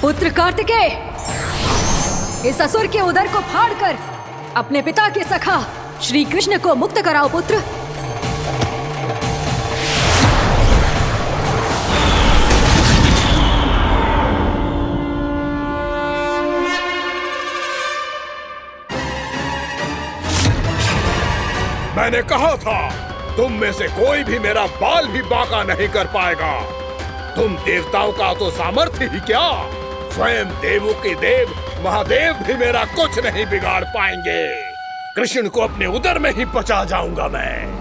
पुत्र कार्तिकेय, इस असुर के उदर को फाड़कर अपने पिता के सखा श्री कृष्ण को मुक्त कराओ पुत्र। मैंने कहा था तुम में से कोई भी मेरा बाल भी बांका नहीं कर पाएगा। तुम देवताओं का तो सामर्थ्य ही क्या, स्वयं देवों के देव महादेव भी मेरा कुछ नहीं बिगाड़ पाएंगे। कृष्ण को अपने उदर में ही पचा जाऊंगा मैं।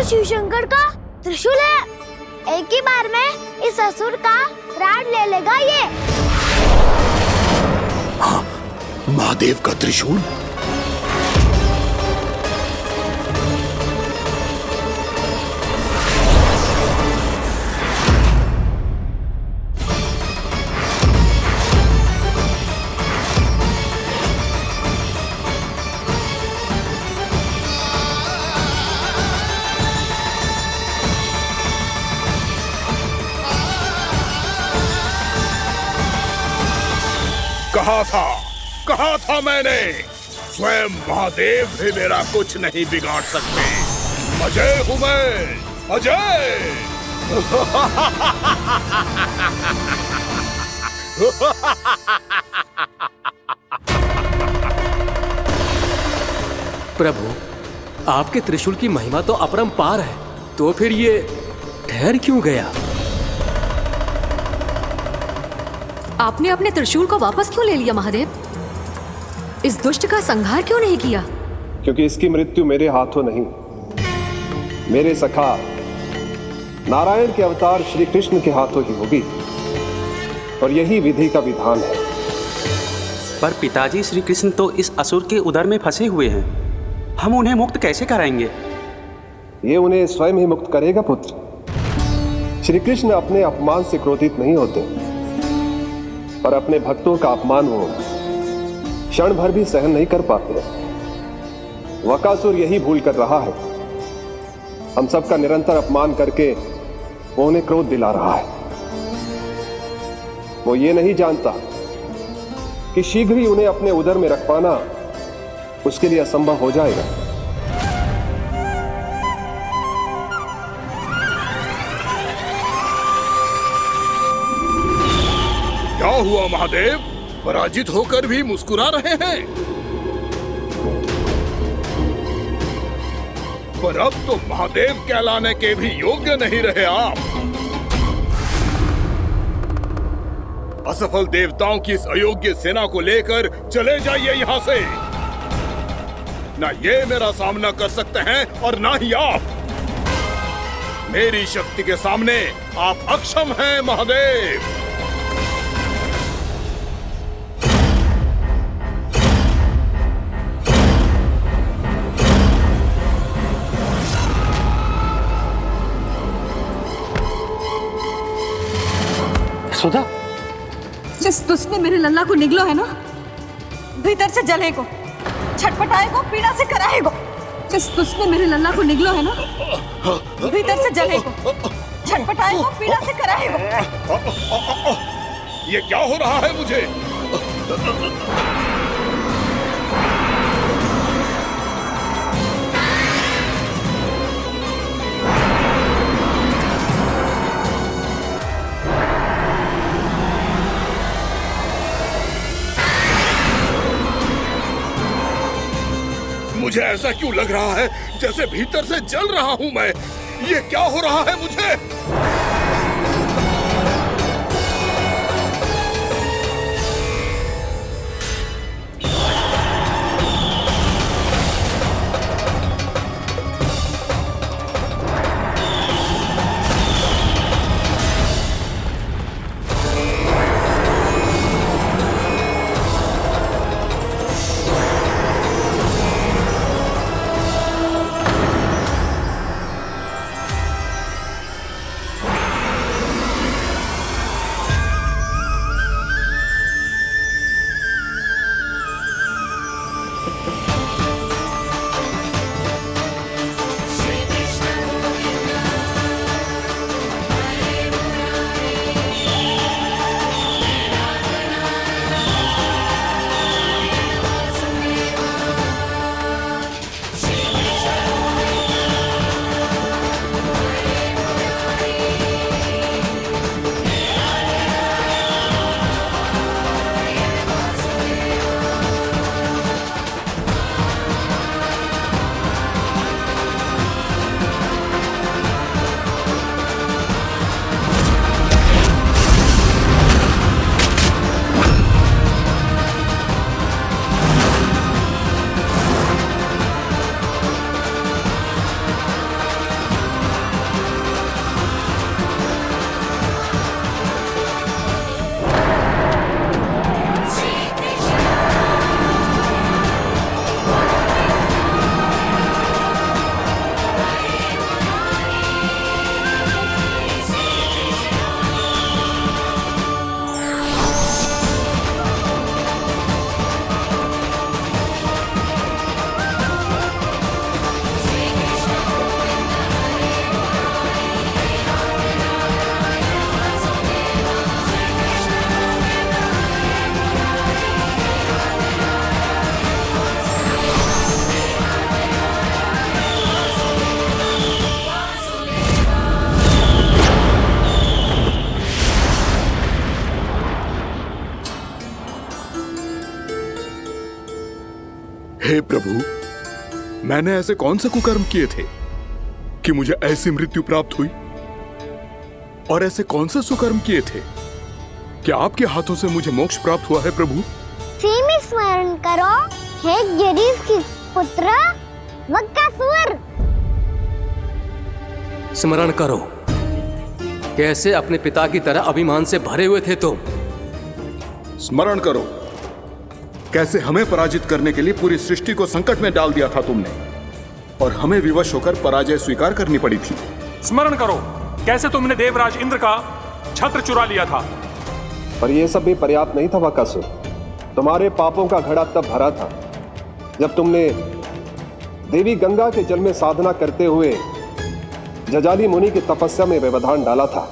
शिव शंकर का त्रिशूल है। एक ही बार में इस असुर का प्राण ले लेगा ये। हाँ, महादेव का त्रिशूल। कहा था मैंने, स्वयं महादेव भी मेरा कुछ नहीं बिगाड़ सकते। अजय हूं मैं, अजय। प्रभु, आपके त्रिशूल की महिमा तो अपरंपार है, तो फिर ये ठहर क्यों गया? आपने अपने त्रिशूल को वापस क्यों ले लिया महादेव? इस दुष्ट का संहार क्यों नहीं किया? क्योंकि इसकी मृत्यु मेरे हाथों नहीं, मेरे सखा नारायण के अवतार श्री कृष्ण के हाथों ही होगी, और यही विधि का विधान है। पर पिताजी, श्री कृष्ण तो इस असुर के उदर में फंसे हुए हैं, हम उन्हें मुक्त कैसे कराएंगे? ये उन्हें स्वयं ही मुक्त करेगा पुत्र। श्री कृष्ण अपने अपमान से क्रोधित नहीं होते, पर अपने भक्तों का अपमान वो क्षण भर भी सहन नहीं कर पाते। वकासुर यही भूल कर रहा है, हम सबका निरंतर अपमान करके वो उन्हें क्रोध दिला रहा है। वो ये नहीं जानता कि शीघ्र ही उन्हें अपने उदर में रख पाना उसके लिए असंभव हो जाएगा। क्या हुआ महादेव, पराजित होकर भी मुस्कुरा रहे हैं? पर अब तो महादेव कहलाने के भी योग्य नहीं रहे आप। असफल देवताओं की इस अयोग्य सेना को लेकर चले जाइए यहाँ से। ना ये मेरा सामना कर सकते हैं और ना ही आप। मेरी शक्ति के सामने आप अक्षम हैं महादेव। सुधा, जिस दुष्ट ने मेरे लल्ला को निगलो है ना, भीतर से जलेगो, छटपटाएगो, पीड़ा से कराएगो। जिस दुष्ट ने मेरे लल्ला को निगलो है ना, भीतर से जलेगो, छटपटाएगो, पीड़ा से कराएगो। ये क्या हो रहा है मुझे? मुझे ऐसा क्यों लग रहा है जैसे भीतर से जल रहा हूं मैं। ये क्या हो रहा है मुझे? हे प्रभु, मैंने ऐसे कौन से कुकर्म किए थे कि मुझे ऐसी मृत्यु प्राप्त हुई? और ऐसे कौन से सुकर्म किए थे कि आपके हाथों से मुझे मोक्ष प्राप्त हुआ है प्रभु? सीमी स्मरण करो, हे गिरीश की पुत्र वक्कासुर। स्मरण करो, कैसे अपने पिता की तरह अभिमान से भरे हुए थे तुम। स्मरण करो, कैसे हमें पराजित करने के लिए पूरी सृष्टि को संकट में डाल दिया था तुमने, और हमें विवश होकर पराजय स्वीकार करनी पड़ी थी। स्मरण करो, कैसे तुमने देवराज इंद्र का छत्र चुरा लिया था। पर यह सब भी पर्याप्त नहीं था वक्कासुर। तुम्हारे पापों का घड़ा तब भरा था जब तुमने देवी गंगा के जल में साधना करते हुए जजाली मुनि की तपस्या में व्यवधान डाला था।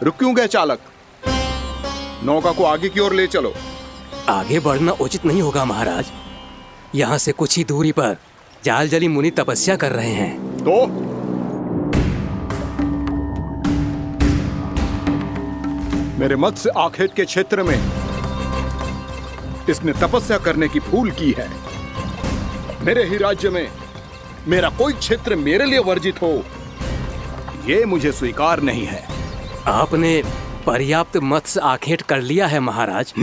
रुक क्यों गए चालक? नौका को आगे की ओर ले चलो। आगे बढ़ना उचित नहीं होगा महाराज। यहाँ से कुछ ही दूरी पर जालजली मुनि तपस्या कर रहे हैं। तो मेरे मत्स्य आखेट के क्षेत्र में इसने तपस्या करने की भूल की है। मेरे ही राज्य में मेरा कोई क्षेत्र मेरे लिए वर्जित हो, यह मुझे स्वीकार नहीं है। आपने पर्याप्त मत्स्य आखेट कर लिया है महाराज।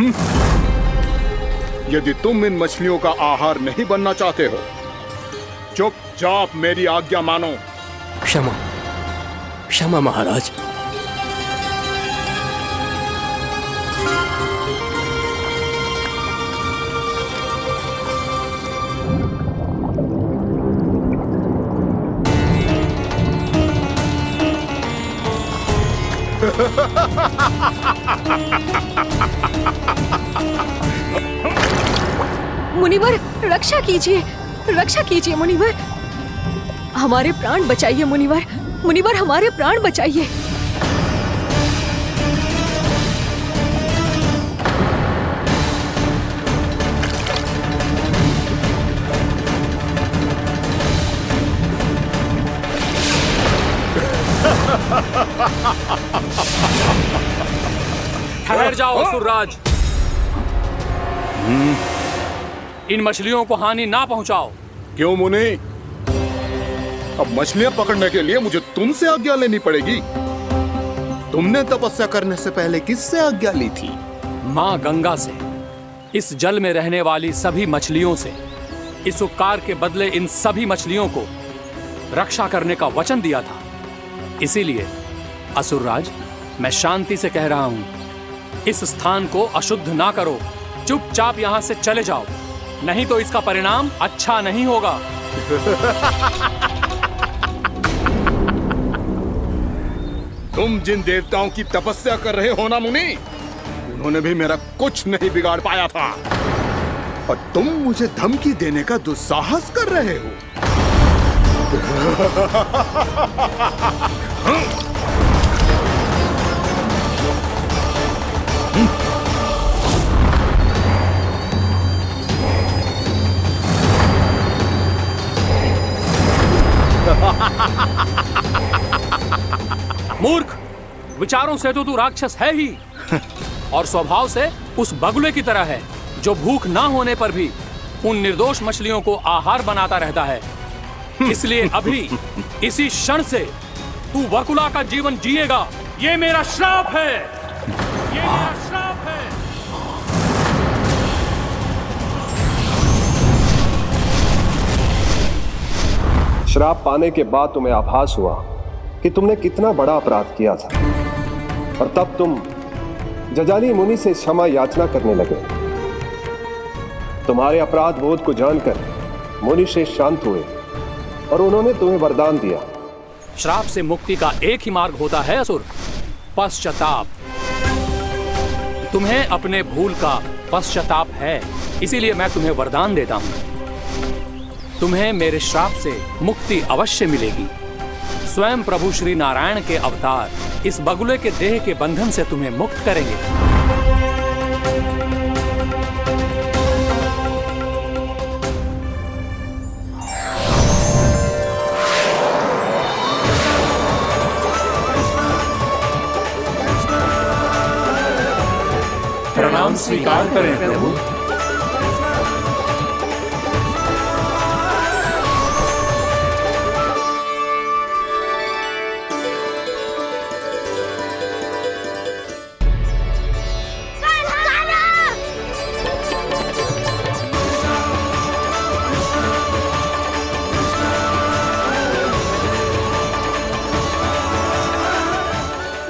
यदि तुम इन मछलियों का आहार नहीं बनना चाहते हो, चुपचाप मेरी आज्ञा मानो। क्षमा, क्षमा महाराज। मुनिवर, रक्षा कीजिए, रक्षा कीजिए मुनिवर। हमारे प्राण बचाइए मुनिवर, मुनिवर हमारे प्राण बचाइए। ठहर जाओ असुरराज। इन मछलियों को हानि ना पहुंचाओ। क्यों मुनि? अब मछलियां पकड़ने के लिए मुझे तुमसे आज्ञा लेनी पड़ेगी। तुमने तपस्या करने से पहले किससे आज्ञा ली थी? मां गंगा से, इस जल में रहने वाली सभी मछलियों से। इस उपकार के बदले इन सभी मछलियों को रक्षा करने का वचन दिया था। इसीलिए असुरराज, मैं शांति से कह रहा हूं, इस स्थान को अशुद्ध ना करो। चुपचाप यहां से चले जाओ, नहीं तो इसका परिणाम अच्छा नहीं होगा। तुम जिन देवताओं की तपस्या कर रहे हो ना मुनि, उन्होंने भी मेरा कुछ नहीं बिगाड़ पाया था, और तुम मुझे धमकी देने का दुस्साहस कर रहे हो। मूर्ख, विचारों से तो तू राक्षस है ही, और स्वभाव से उस बगुले की तरह है जो भूख ना होने पर भी उन निर्दोष मछलियों को आहार बनाता रहता है। इसलिए अभी इसी क्षण से तू वकुला का जीवन जिएगा। ये मेरा श्राप है, ये मेरा श्राप है। श्राप पाने के बाद तुम्हें आभास हुआ कि तुमने कितना बड़ा अपराध किया था, और तब तुम जजाली मुनि से क्षमा याचना करने लगे। तुम्हारे अपराध बोध को जानकर मुनि श्रेष्ठ शांत हुए और उन्होंने तुम्हें वरदान दिया। श्राप से मुक्ति का एक ही मार्ग होता है असुर, पश्चाताप। तुम्हें अपने भूल का पश्चाताप है, इसीलिए मैं तुम्हें वरदान देता हूं। तुम्हें मेरे श्राप से मुक्ति अवश्य मिलेगी। स्वयं प्रभु श्री नारायण के अवतार इस बगुले के देह के बंधन से तुम्हें मुक्त करेंगे। प्रणाम स्वीकार करें प्रभु।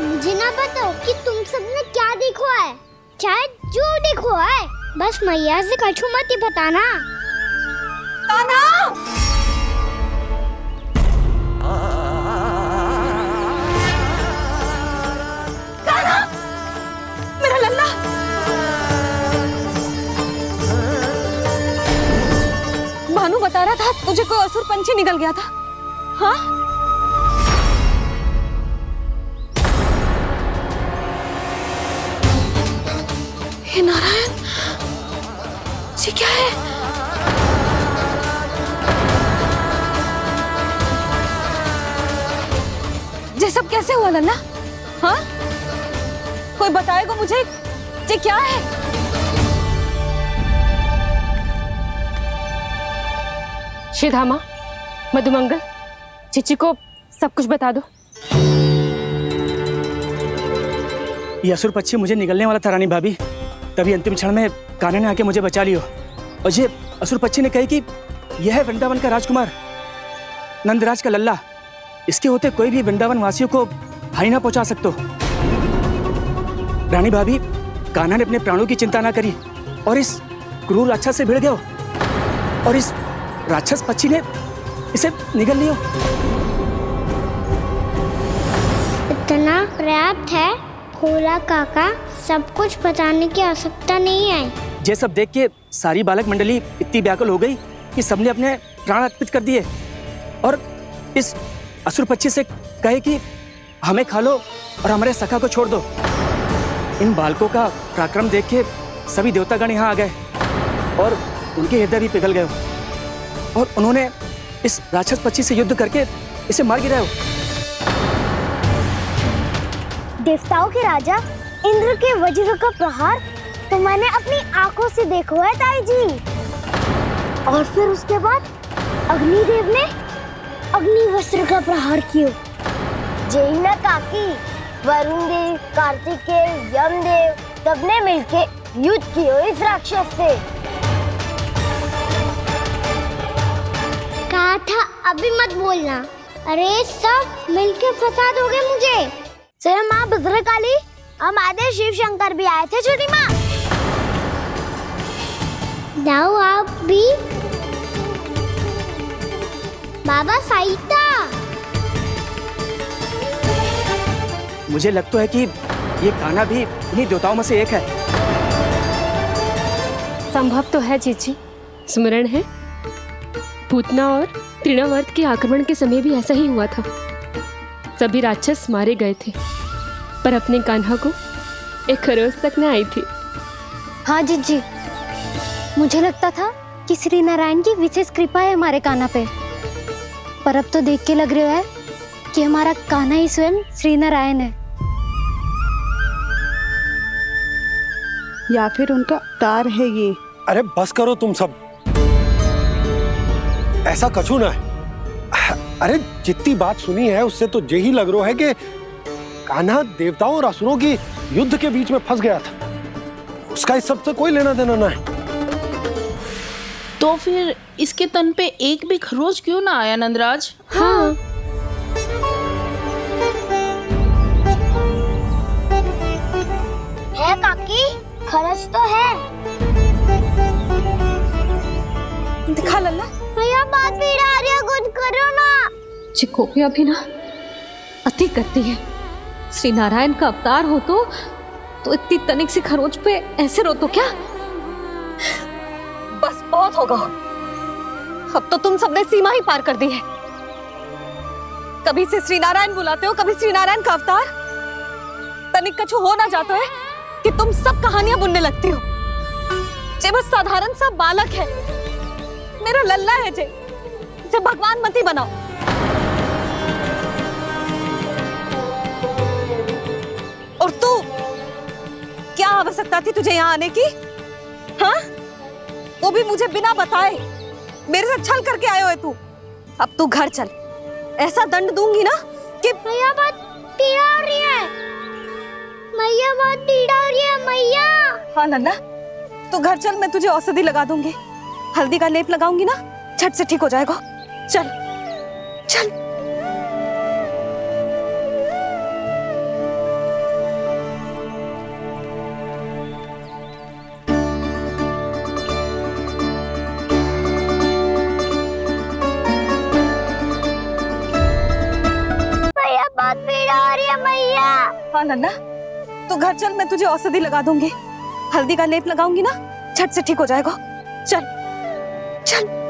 मुझे ना बताओ कि तुम सबने क्या देखा है, चाहे जो देखो है, बस मैया से कछु मत ही बताना। कान्हा! कान्हा! मेरा लल्ला! भानु बता रहा था तुझे कोई असुर पंछी निकल गया था। हाँ? हे नारायण, ये क्या है? ये सब कैसे हुआ लल्ला? हाँ? कोई बताएगा मुझे ये क्या है? श्रीधामा, मधुमंगल, चिची को सब कुछ बता दो। ये असुर पक्षी मुझे निगलने वाला था रानी भाभी, तभी अंतिम क्षण में कान्हा ने आके मुझे बचा लियो। और ये असुर पक्षी ने कही कि यह है वृंदावन का राजकुमार, नंदराज का लल्ला। इसके होते कोई भी वृंदावन वासियों को हानि ना पहुंचा सकते। रानी भाभी, कान्हा ने अपने प्राणों की चिंता ना करी और इस क्रूर राक्षस से भिड़ गयो और इस राक्षस पक्षी ने इसे निगल लियो। इतना पर्याप्त है भोला काका, सब कुछ बताने की आवश्यकता नहीं है। ये सब देख के सारी बालक मंडली इतनी व्याकुल हो गई कि सबने अपने प्राण अर्पित कर दिए और इस असुर पक्षी से कहे कि हमें खा लो और हमारे सखा को छोड़ दो। इन बालकों का पराक्रम देख के सभी देवतागण यहाँ आ गए और उनके हृदय भी पिघल गए और उन्होंने इस राक्षस पक्षी से युद्ध करके इसे मार गिराया। देवताओं के राजा इंद्र के वज्र का प्रहार तो मैंने अपनी आंखों से देखा है ताई जी। और फिर उसके बाद अग्निदेव ने अग्निवस्त्र का प्रहार किया। जय ना काकी, वरुण देव, कार्तिकेय, यमदेव सबने मिलके युद्ध किया इस राक्षस से। कहा था अभी मत बोलना। अरे सब मिलके फंसा दोगे मुझे। जय माँ भद्रकाली, हमारे शिव शंकर भी आए थे छोटी माँ। जाओ आप भी। बाबा साईता, मुझे लगता है कि ये कान्हा भी इन्हीं देवताओं में से एक है। संभव तो है चीची, स्मरण है पूतना और तृणावर्त के आक्रमण के समय भी ऐसा ही हुआ था। सभी राक्षस मारे गए थे पर अपने कान्हा को एक खरोच तक न आई थी। हाँ जीजी, मुझे लगता था कि श्री नारायण की विशेष कृपा है हमारे कान्हा पे, पर अब तो देख के लग रहा है कि हमारा कान्हा ही स्वयं श्री नारायण है। या फिर उनका अवतार है ये। अरे बस करो तुम सब, ऐसा कछु ना है। अरे जितनी बात सुनी है उससे तो यही लग रहा है कि कान्हा देवताओं और असुरों की युद्ध के बीच में फंस गया था। उसका इस सब से कोई लेना देना ना है। तो फिर इसके तन पे एक भी खरोच क्यों ना आया नंदराज? हाँ, है काकी, खरच तो है। दिखा लल्ला। भैया बात भी आ रही है, कुछ करो ना। चिकोपिया भी ना अति करती है। श्री नारायण का अवतार हो तो इतनी तनिक सी खरोच पे ऐसे रो तो क्या? बस बहुत होगा। अब तो तुम सबने सीमा ही पार कर दी है। कभी से श्री नारायण बुलाते हो, कभी श्री नारायण का अवतार। तनिक कछु हो ना जाता है कि तुम सब कहानियां बुनने लगती हो। जे बस साधारण सा बालक है, मेरा लल्ला है जे, इसे भगवान मती बनाओ। और तू, क्या आवश्यकता थी तुझे यहाँ आने की? हाँ, वो भी मुझे बिना बताए। मेरे से छल करके आयो है तू। अब तू घर चल, ऐसा दंड दूंगी ना कि मैया बहुत पीड़ा हो रही है। मैया बहुत पीड़ा हो रही है मैया। हाँ नन्ना, तू घर चल, मैं तुझे औषधि लगा दूंगी। हल्दी का लेप लगाऊंगी ना, झट से ठीक हो जाएगा। चल चल। मैया बहुत पीड़ा हो रही है मैया। हाँ नन्ना, तू घर चल, मैं तुझे औषधि लगा दूंगी। हल्दी का लेप लगाऊंगी ना, झट से ठीक हो जाएगा। चल चल।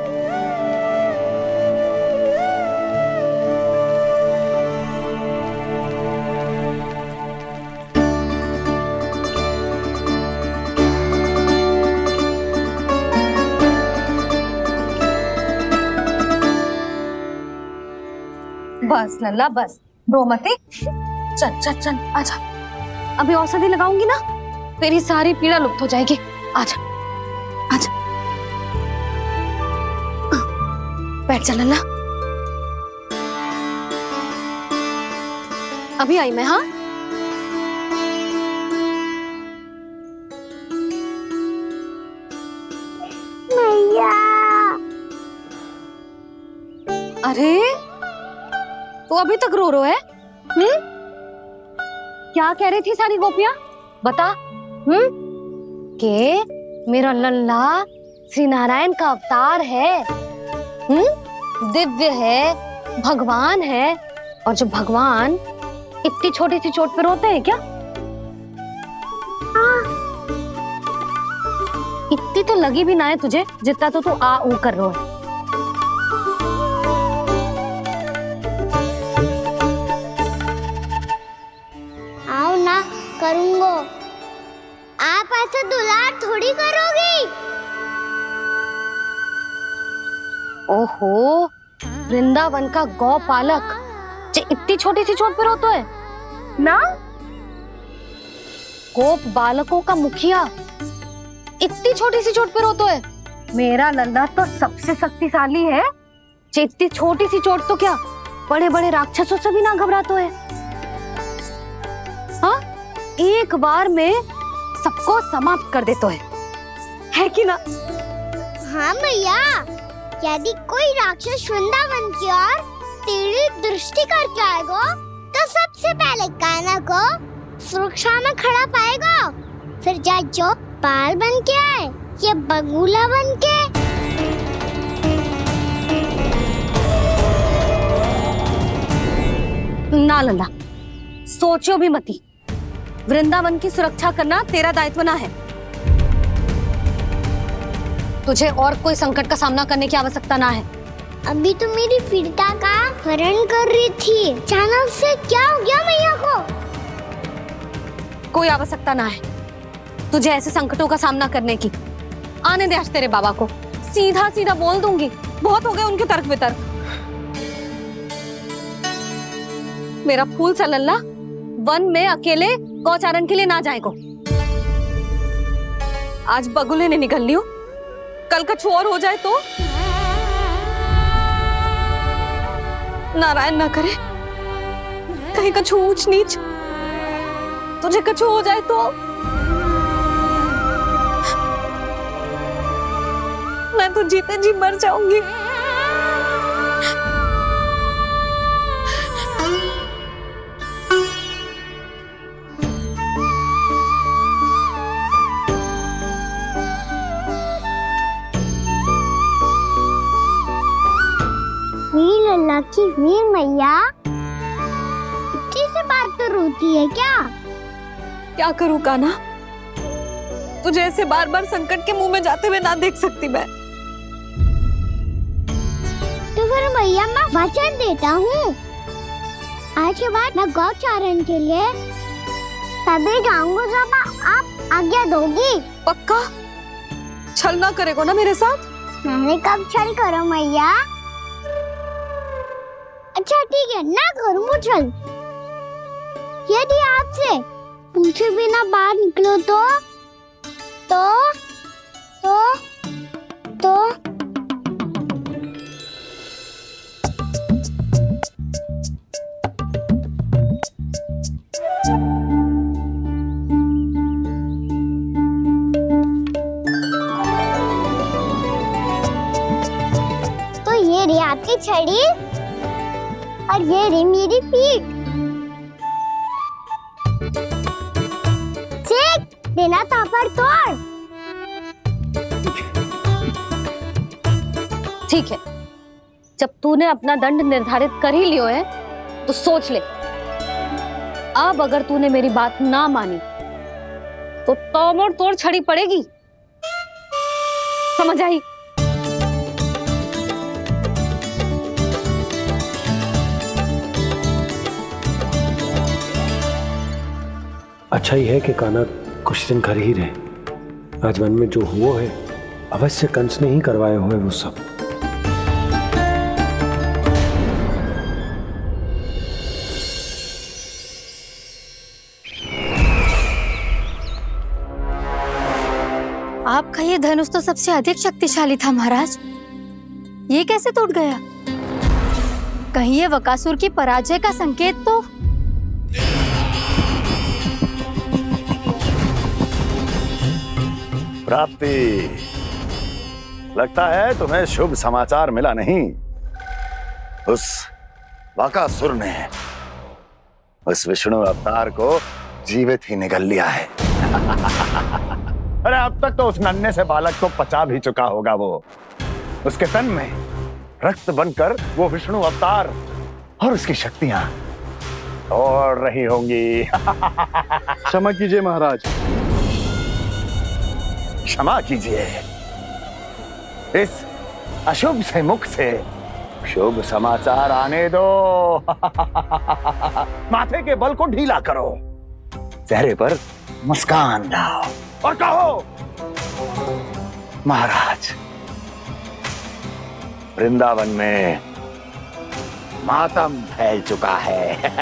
बस लल्ला बस, रो मत। चल चल चल, आजा। अभी औषधि लगाऊंगी ना, तेरी सारी पीड़ा लुप्त हो जाएगी। आजा आजा, बैठ जा लल्ला। अभी आई मैं। हाँ, मैया। अरे तू अभी तक रो रो है? क्या कह रही थी सारी गोपियां? बता। के मेरा लल्ला श्री नारायण का अवतार है, दिव्य है, भगवान है। और जब भगवान इतनी छोटी सी चोट पे रोते हैं क्या? इतनी तो लगी भी ना है तुझे, जितना तो तू आ ऊ कर रो है। आओ ना, करूंगो। आप ऐसा दुलार थोड़ी करोगी। ओहो, वृंदावन का गौपालक जे इतनी छोटी सी चोट पे रोता है ना? गोप बालकों का मुखिया इतनी छोटी सी चोट पे रोता है? मेरा लल्ला तो सबसे शक्तिशाली है। जे इतनी छोटी सी चोट तो क्या, बड़े बड़े राक्षसों से भी ना घबराता है। हाँ, एक बार में सबको समाप्त कर देता है कि ना? हाँ मैया, यदि कोई राक्षस वृंदावन की ओर टेढ़ी दृष्टि करके आएगा, तो सबसे पहले कान्हा को सुरक्षा में खड़ा पाएगा। फिर चाहे जो बाल बन के आए या बगुला बन के। ना लल्ला, सोचो भी मती। वृंदावन की सुरक्षा करना तेरा दायित्व ना है। तुझे और कोई संकट का सामना करने की आवश्यकता ना है। अभी तो मेरी पीड़िता का हरण कर रही थी, अचानक से क्या हो गया मैया को? कोई आवश्यकता ना है तुझे ऐसे संकटों का सामना करने की। आने दे आज तेरे बाबा को, सीधा सीधा बोल दूंगी। बहुत हो गए उनके तर्क वितर्क। मेरा फूल सा लल्ला वन में अकेले गौचारण के लिए ना जाएगो। आज बगुले ने निकल लियो, कल कछु और हो जाए तो? नारायण ना करे, कहीं कछु ऊंच नीच तुझे कछु हो जाए तो? मैं तो जीते जी मर जाऊंगी। वीर लल्ला की वीर मैया इतनी सी बात तो रोती है क्या? क्या करूं कान्हा, तुझे ऐसे बार बार संकट के मुंह में जाते हुए ना देख सकती मैं। तो फिर मैया मैं वचन देता हूँ, आज के बाद मैं गौचारण के लिए तभी जाऊंगा जब आप आज्ञा दोगी। पक्का छल ना करेगा ना मेरे साथ? मैंने कब छल करो मैया? अच्छा ठीक है, ना करूँगा छल। यदि आपसे पूछे बिना बाहर निकलो तो ये रही आपकी छड़ी और ये रही मेरी पीठ। चेक देना तापर तोड़। ठीक है, जब तूने अपना दंड निर्धारित कर ही लियो है तो सोच ले, अब अगर तूने मेरी बात ना मानी तो तोड़ तोड़ छड़ी पड़ेगी, समझ आई? अच्छा ही है कि कान्हा कुछ दिन घर ही रहे। राजवन में जो हुआ है अवश्य कंस ने ही करवाए हुए वो सब। आपका ये धनुष तो सबसे अधिक शक्तिशाली था महाराज, ये कैसे टूट गया? कहीं ये बकासुर की पराजय का संकेत तो? प्राप्ति, लगता है तुम्हें शुभ समाचार मिला नहीं। उस बकासुर ने उस विष्णु अवतार को जीवित ही निगल लिया है। अरे अब तक तो उस नन्हे से बालक को पचा भी चुका होगा वो। उसके तन में रक्त बनकर वो विष्णु अवतार और उसकी शक्तियां दौड़ रही होंगी। क्षमा कीजिए महाराज। क्षमा कीजिए, इस अशुभ से मुख से शुभ समाचार आने दो। माथे के बल को ढीला करो, चेहरे पर मुस्कान लाओ और कहो, महाराज, वृंदावन में मातम फैल चुका है।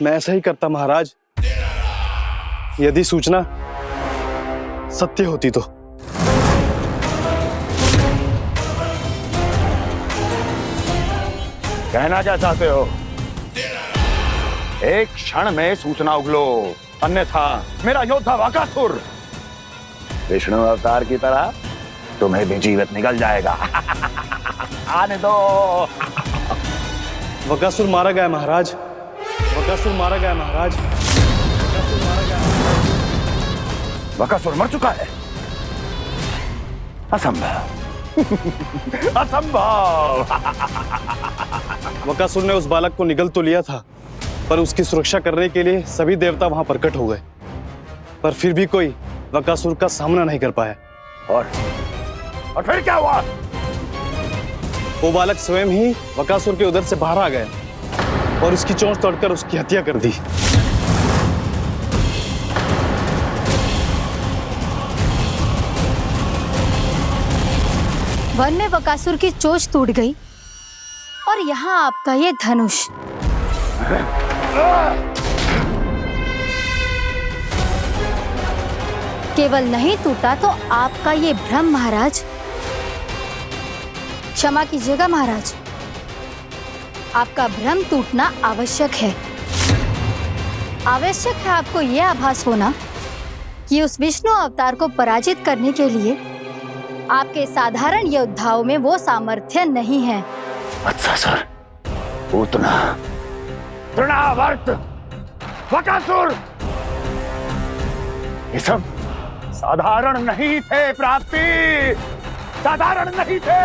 मैं ऐसा ही करता महाराज, यदि सूचना सत्य होती तो। कहना क्या चाहते हो? एक क्षण में सूचना उगलो, अन्यथा मेरा योद्धा बकासुर विष्णु अवतार की तरह तुम्हें भी जीवित निकल जाएगा। आने दो। बकासुर मारा गया महाराज, बकासुर मारा गया महाराज, बकासुर मारा गया। बकासुर मर चुका है? असंभव। असंभव। बकासुर ने उस बालक को निगल तो लिया था, पर उसकी सुरक्षा करने के लिए सभी देवता वहां प्रकट हो गए, पर फिर भी कोई बकासुर का सामना नहीं कर पाया। और फिर क्या हुआ? वो बालक स्वयं ही बकासुर के उदर से बाहर आ गया और उसकी चोंच तोड़कर उसकी हत्या कर दी। वन में बकासुर की चोंच टूट गई और यहाँ आपका ये धनुष। केवल नहीं टूटा तो आपका ये भ्रम महाराज। क्षमा कीजिएगा महाराज, आपका भ्रम टूटना आवश्यक है। आवश्यक है आपको यह आभास होना कि उस विष्णु अवतार को पराजित करने के लिए आपके साधारण योद्धाओं में वो सामर्थ्य नहीं है। अच्छा सर, पूतना, तृणावर्त, बकासुर, ये सब साधारण नहीं थे प्राप्ति, साधारण नहीं थे।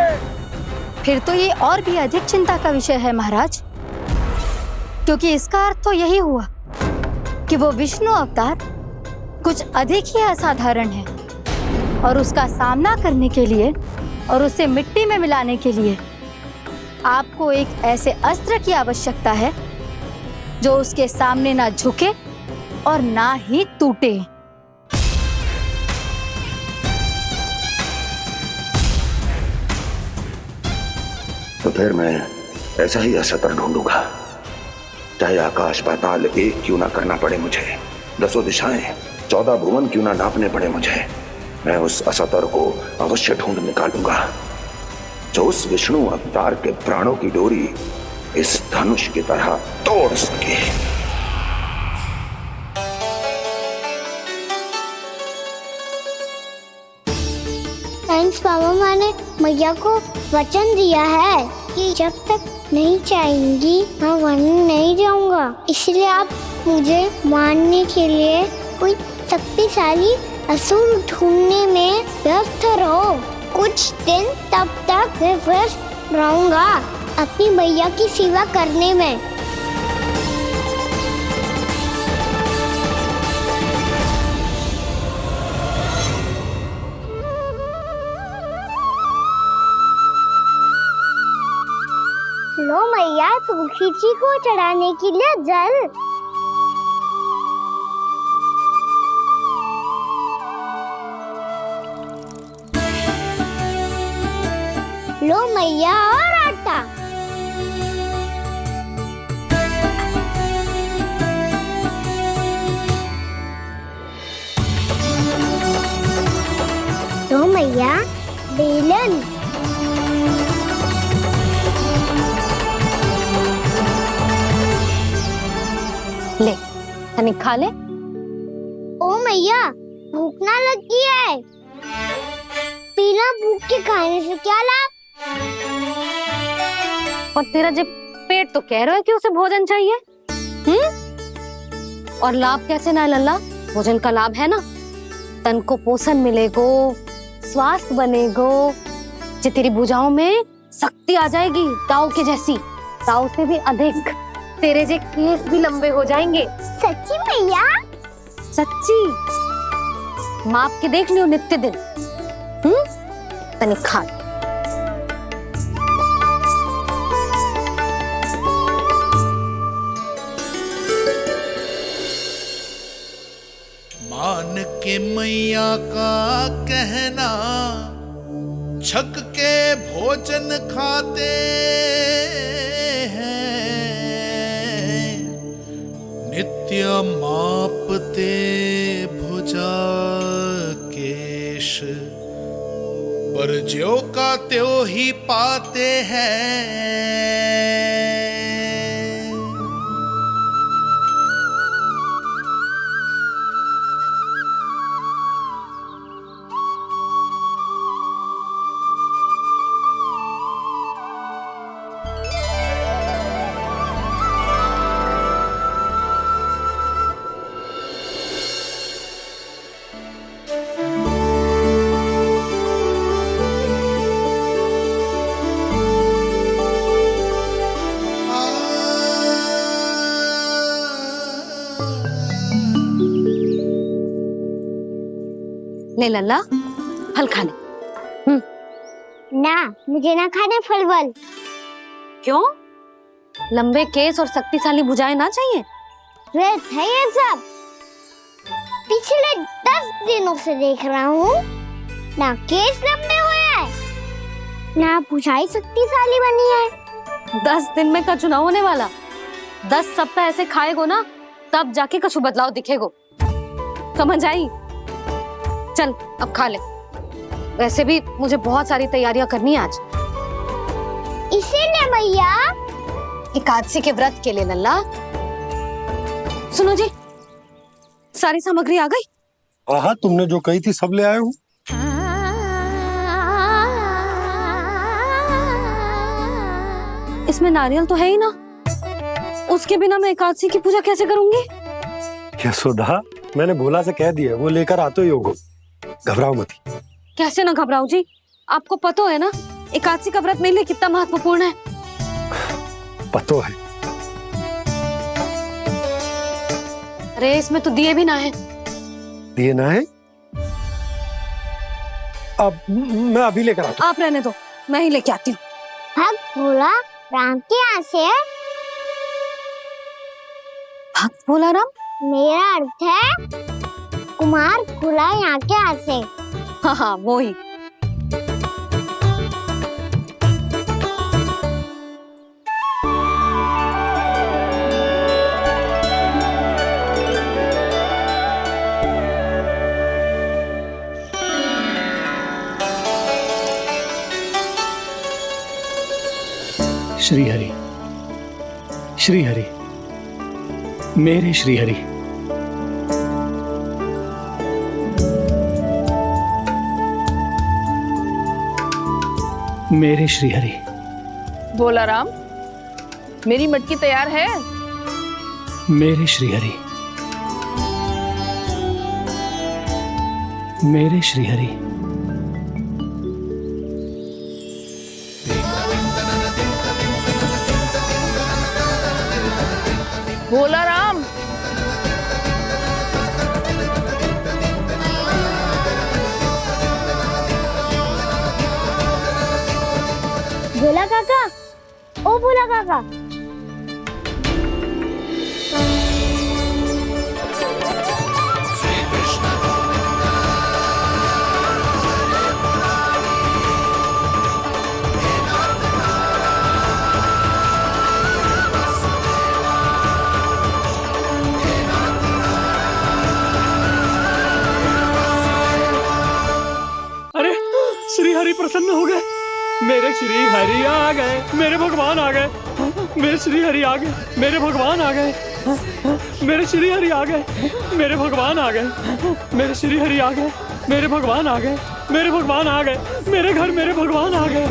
फिर तो ये और भी अधिक चिंता का विषय है महाराज, क्योंकि इसका अर्थ तो यही हुआ कि वो विष्णु अवतार कुछ अधिक ही असाधारण है और उसका सामना करने के लिए और उसे मिट्टी में मिलाने के लिए आपको एक ऐसे अस्त्र की आवश्यकता है जो उसके सामने ना झुके और ना ही टूटे। तो फिर मैं ऐसा ही अस्त्र ढूंढूंगा, चाहे आकाश पाताल एक क्यों ना करना पड़े मुझे, 10 दिशाएं 14 भुवन क्यों ना नापने पड़े मुझे, मैं उस अस्त्र को अवश्य ढूंढ निकालूंगा जो उस विष्णु अवतार के प्राणों की डोरी इस धनुष की तरह तोड़ सके। थैंक्स पापा, मैंने मैया को वचन दिया है कि जब तक नहीं चाहेंगी मैं वन नहीं जाऊंगा, इसलिए आप मुझे मारने के लिए कोई शक्तिशाली असुर ढूंढने में व्यस्त रहो। कुछ दिन तब तक मैं व्यस्त रहूंगा अपनी मैया की सेवा करने में। लो मैया, तुलसी जी को चढ़ाने के लिए जल। लो मैया, और आटा। लो मैया, बेलन। ले, तनिक खा ले। ओ मैया, भूख ना लगी है। बिना भूख के खाने से क्या लाभ? और तेरा जब पेट तो कह रहा है कि उसे भोजन चाहिए, और लाभ कैसे ना लल्ला? भोजन का लाभ है ना, तन को पोषण मिलेगो, स्वास्थ्य बनेगो, जो तेरी भुजाओं में शक्ति आ जाएगी, ताऊ के जैसी, ताऊ से भी अधिक। तेरे जे केस भी लंबे हो जाएंगे। सच्ची मैया? सच्ची। माप के देख लियो नित्य दिन। तनिक खा। मान के मैया का कहना, छक के भोजन खाते हैं, नित्य मापते भुजा केश, पर ज्यों का त्यों ही पाते हैं। ले लल्ला, फल खा ले। ना, मुझे ना खाने फल वल। क्यों? लंबे केस और शक्तिशाली भुजाएं ना चाहिए? व्यर्थ है ये सब। पिछले 10 दिनों से देख रहा हूँ, ना केस लंबे हुए हैं, ना भुजाएं शक्तिशाली बनी है। 10 दिन में का चुनाव होने वाला, 10 सप्ताह ऐसे खाएगो ना, तब जाके कछु बदलाव दिखेगो। समझ आई? चल अब खा ले। वैसे भी मुझे बहुत सारी तैयारियां करनी है आज। इसीलिए भैया, एकादशी के व्रत के लिए लल्ला। सुनो जी, सारी सामग्री आ गई? हाँ, तुमने जो कही थी सब ले आए हूँ। इसमें नारियल तो है ही ना, उसके बिना मैं एकादशी की पूजा कैसे करूंगी? यशोदा, मैंने भोला से कह दिया, वो लेकर आते ही होगा, घबराओ मत। कैसे ना घबराओ जी, आपको पता है ना एकादशी का व्रत मेरे लिए कितना महत्वपूर्ण है। पता है। अरे इसमें तो दिए भी ना है। दिए ना है? अब मैं अभी लेकर आता हूँ। आप रहने दो, मैं ही लेके आती हूँ। भक्त भोला राम के यहाँ से है। भक्त भोला राम? मेरा अर्थ है कुमार भोला यहाँ के यहाँ से। हाँ हाँ वो ही। श्री हरि, श्री हरि, मेरे श्री हरि। मेरे श्री हरि। भोला राम, मेरी मटकी तैयार है। मेरे श्री हरि, मेरे श्री हरि। भोला राम, भोला काका, ओ भोला काका। अरे श्री हरि प्रसन्न हो गए। मेरे श्री हरि आ गए, मेरे भगवान आ गए। मेरे श्री हरि आ गए, मेरे भगवान आ गए। मेरे श्री हरि आ गए, मेरे भगवान आ गए। मेरे श्री हरि आ गए, मेरे भगवान आ गए। मेरे भगवान आ गए, मेरे घर मेरे भगवान आ गए।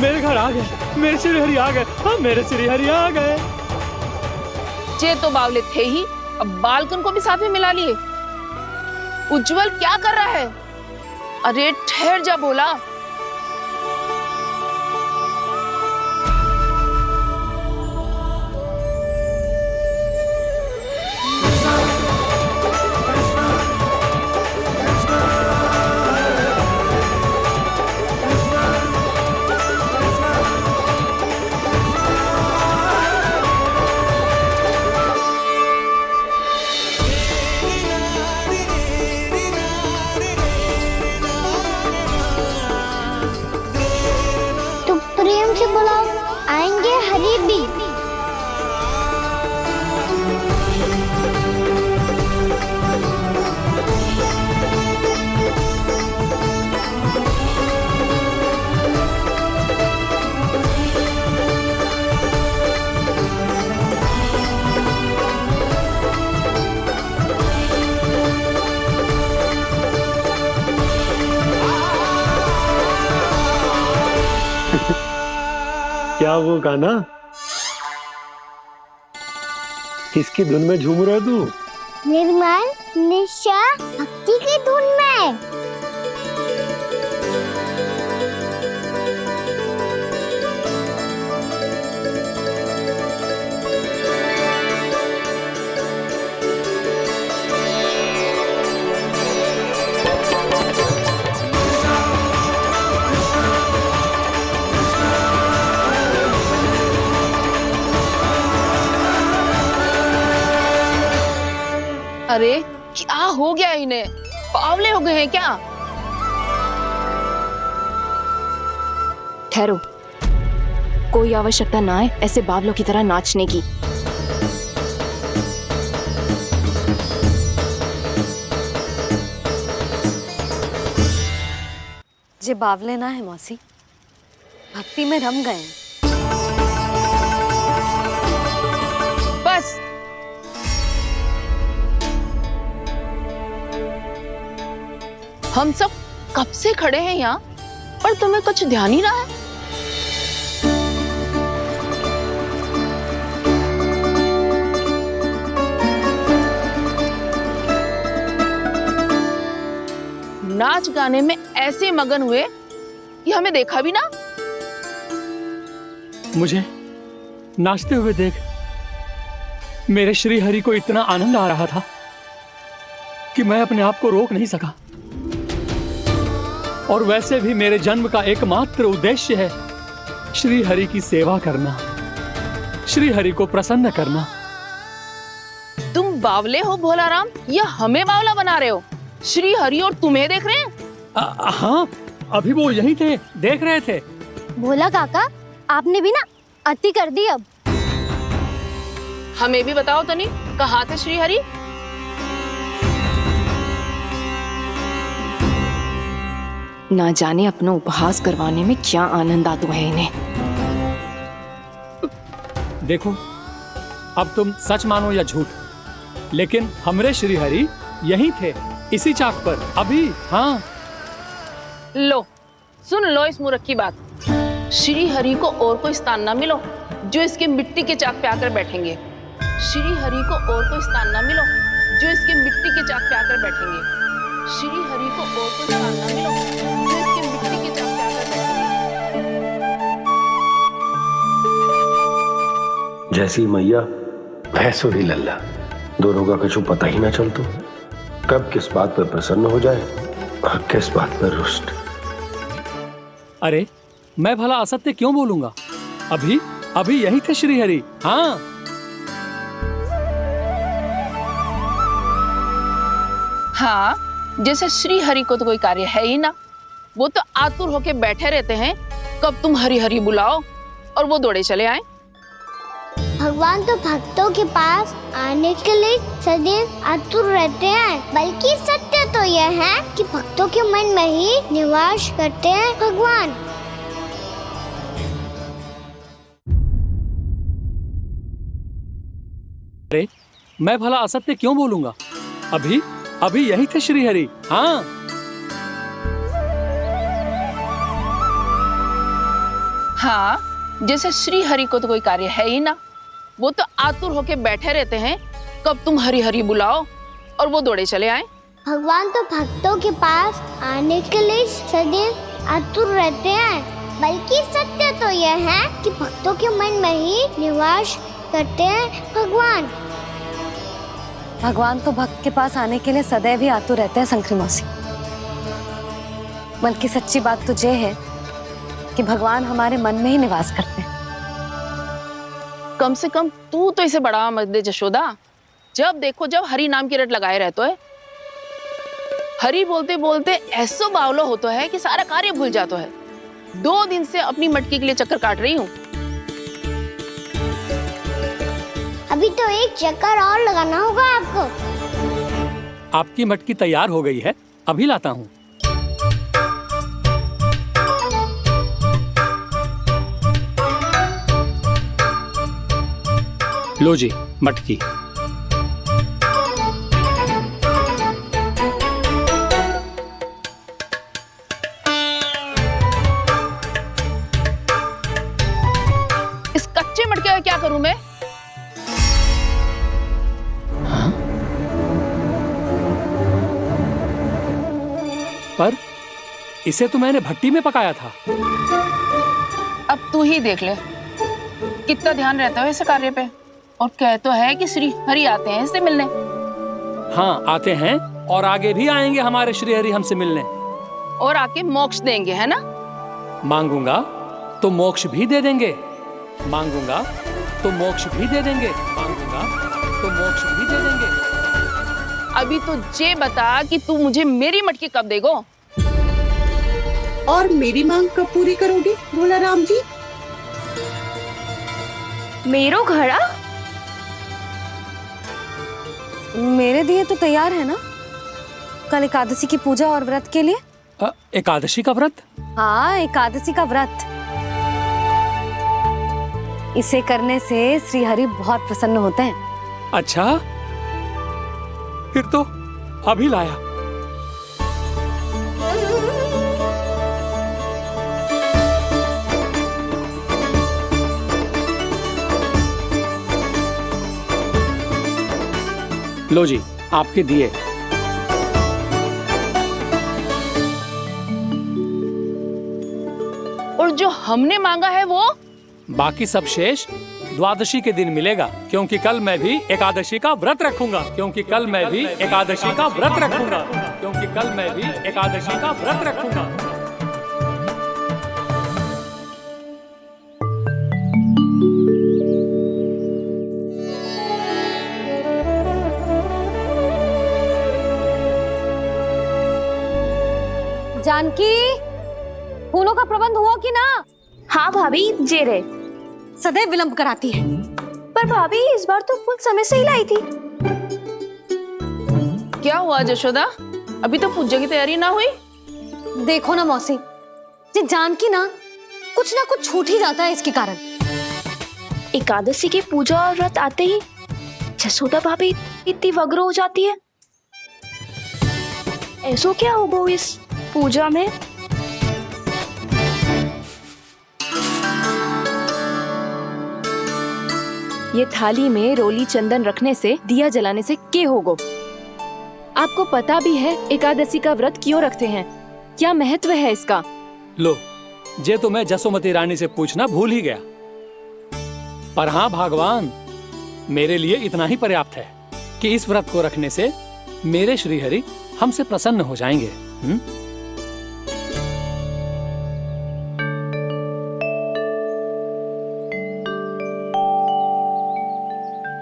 मेरे घर आ गए, मेरे श्री हरि आ गए। हाँ मेरे श्री हरि आ गए। ये तो बावले थे ही, अब बालकन को भी साथ में मिला लिए। उज्जवल क्या कर रहा है? अरे ठहर जा भोला। प्रेम से बुलाओ, आएंगे हरि भी। क्या वो गाना? किसकी धुन में झूम रहा तू? निर्मल निशा भक्ति की धुन में। अरे क्या हो गया इन्हें? पावले हो गए हैं क्या? ठहरो, कोई आवश्यकता ना है ऐसे बावलों की तरह नाचने की। जे बावले ना है मौसी, भक्ति में रम गए हैं। बस हम सब कब से खड़े हैं यहाँ, पर तुम्हें कुछ ध्यान ही ना है। नाच गाने में ऐसे मगन हुए कि हमें देखा भी ना। मुझे नाचते हुए देख मेरे श्री हरि को इतना आनंद आ रहा था कि मैं अपने आप को रोक नहीं सका। और वैसे भी मेरे जन्म का एकमात्र उद्देश्य है श्री हरि की सेवा करना, श्री हरि को प्रसन्न करना। तुम बावले हो भोलाराम या हमें बावला बना रहे हो? श्री हरि और तुम्हें देख रहे हैं? हाँ, अभी वो यहीं थे, देख रहे थे। भोला काका, आपने भी ना अति कर दी अब। हमें भी बताओ तनी, कहाँ थे श्री हरि? ना जाने अपना उपहास करवाने में क्या आनंद आता है इन्हें। देखो, अब तुम सच मानो या झूठ, लेकिन हमरे श्री हरि यहीं थे, इसी चाक पर अभी। हाँ, लो सुन लो इस मूर्ख की बात। श्री हरि को और कोई स्थान ना मिलो जो इसके मिट्टी के चाक पे आकर बैठेंगे। श्री हरि को और कोई स्थान ना मिलो जो इसके मिट्टी के चाक पे आकर बैठेंगे। श्री हरि को और कोई स्थान ना मिलो जो इसके मिट्टी के चाक पे आकर बैठेंगे। जैसी मैया भैंसो ही लल्ला, दोनों का कुछ पता ही ना चल तो कब किस बात पर प्रसन्न हो जाए और किस बात पर रुष्ट। अरे मैं भला असत्य क्यों बोलूंगा? अभी अभी यही थे श्री हरि। हाँ, हाँ, जैसे श्री हरि को तो कोई कार्य है ही ना, वो तो आतुर होके बैठे रहते हैं कब तुम हरि हरि बुलाओ और वो दौड़े चले आए। भगवान तो भक्तों के पास आने के लिए सदैव आतुर रहते हैं, बल्कि सत्य तो यह है कि भक्तों के मन में ही निवास करते हैं भगवान। अरे मैं भला असत्य क्यों बोलूंगा? अभी अभी यही थे श्री हरि। हाँ, हाँ, जैसे श्री हरि को तो कोई कार्य है ही ना, वो तो आतुर होके बैठे रहते हैं कब तुम हरि हरि बुलाओ और वो दौड़े चले आए। भगवान तो भक्तों के पास आने के लिए सदैव आतुर रहते हैं, बल्कि सत्य तो यह है कि भक्तों के मन में ही निवास करते हैं भगवान। भगवान तो भक्त के पास आने के लिए सदैव ही आतुर रहते हैं शंकरी मौसी। बल्कि सच्ची बात तो ये है कि भगवान हमारे मन में ही निवास करते हैं। कम से कम तू तो इसे बढ़ावा मत दे जशोदा। जब देखो जब हरि नाम की रट लगाए रहते है। हरि बोलते बोलते ऐसो बावलो होता है कि सारा कार्य भूल जाता है। 2 दिन से अपनी मटकी के लिए चक्कर काट रही हूँ। अभी तो एक चक्कर और लगाना होगा आपको। आपकी मटकी तैयार हो गई है, अभी लाता हूँ। लो जी मटकी। इस कच्चे मटके का क्या करूं मैं? पर इसे तो मैंने भट्टी में पकाया था। अब तू ही देख ले कितना ध्यान रहता है इस कार्य पे। और कह तो है कि श्री हरि आते हैं इससे मिलने। हाँ, आते हैं और आगे भी आएंगे हमारे श्री हरि हमसे मिलने। और आके मोक्ष देंगे, है ना? मांगूंगा तो मोक्ष भी दे देंगे, मांगूंगा तो मोक्ष भी दे देंगे, मांगूंगा तो मोक्ष भी दे देंगे। अभी तो ये बता कि तू मुझे मेरी मटकी कब देगो? और मेरी मांग कब पूरी करोगे भोलाराम जी? मेरो घड़ा मेरे दिए तो तैयार है ना? कल एकादशी की पूजा और व्रत के लिए। एकादशी का व्रत? हाँ, एकादशी का व्रत। इसे करने से श्री हरि बहुत प्रसन्न होते हैं। अच्छा, फिर तो अभी लाया। लो जी आपके दिए। और जो हमने मांगा है वो? बाकी सब शेष द्वादशी के दिन मिलेगा, क्योंकि कल मैं भी एकादशी का व्रत रखूंगा, क्योंकि कल मैं भी एकादशी का व्रत रखूंगा, क्योंकि कल मैं भी एकादशी का व्रत रखूंगा। जानकी, फूलों का प्रबंध हुआ कि ना? हाँ भाभी, जे रहे। सदैव विलंब कराती है। पर भाभी इस बार तो फूल समय से ही लाई थी। क्या हुआ जशोदा, अभी तो पूजा की तैयारी ना हुई? देखो ना मौसी, ये जानकी ना कुछ छूट ही जाता है इसके कारण। एकादशी की पूजा और व्रत आते ही जसोदा भाभी इतनी वग्र हो जाती है। ऐसो क्या होगा इस पूजा में? ये थाली में रोली चंदन रखने से, दिया जलाने से के होगो? आपको पता भी है एकादशी का व्रत क्यों रखते हैं? क्या महत्व है इसका? लो, जे तो मैं जसोमती रानी से पूछना भूल ही गया। पर हाँ भगवान, मेरे लिए इतना ही पर्याप्त है कि इस व्रत को रखने से मेरे श्रीहरि हमसे प्रसन्न हो जाएंगे।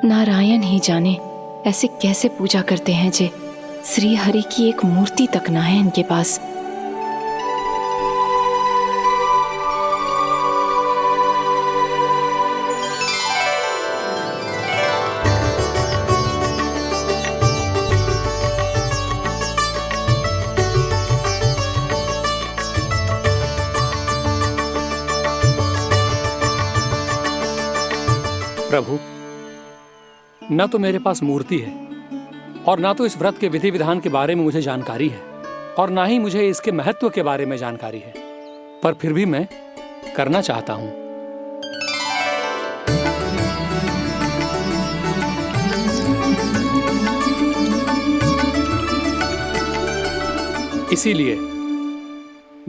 नारायण ही जाने ऐसे कैसे पूजा करते हैं जे श्री हरि की एक मूर्ति तक ना है इनके पास। प्रभु, न तो मेरे पास मूर्ति है और ना तो इस व्रत के विधि विधान के बारे में मुझे जानकारी है, और ना ही मुझे इसके महत्व के बारे में जानकारी है, पर फिर भी मैं करना चाहता हूं। इसीलिए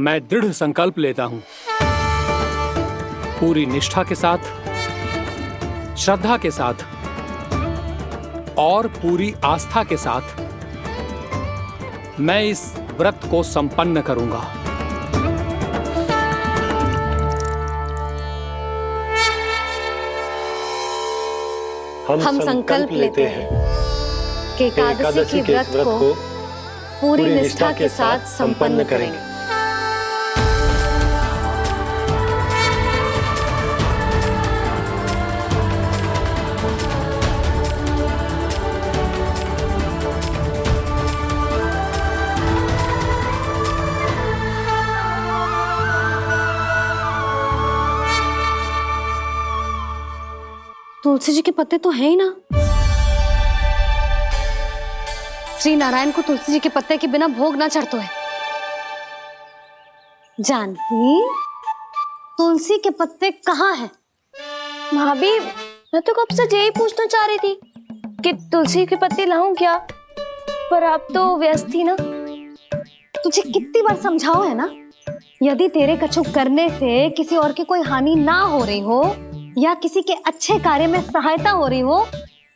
मैं दृढ़ संकल्प लेता हूं, पूरी निष्ठा के साथ, श्रद्धा के साथ और पूरी आस्था के साथ मैं इस व्रत को संपन्न करूंगा। हम संकल्प लेते हैं कि एकादशी के व्रत को पूरी निष्ठा के साथ संपन्न करेंगे। तुलसी जी के पत्ते तो हैं ही ना। श्री नारायण को तुलसी जी के पत्ते के बिना भोग ना चढ़तो है। जानकी, तुलसी के पत्ते कहाँ हैं? भाभी, मैं तो कब से यही पूछना चाह रही थी कि तुलसी के पत्ते लाऊं क्या, पर आप तो व्यस्त थी ना। तुझे कितनी बार समझाओ है ना, यदि तेरे कछु करने से किसी और की कोई हानि ना हो रही हो या किसी के अच्छे कार्य में सहायता हो रही हो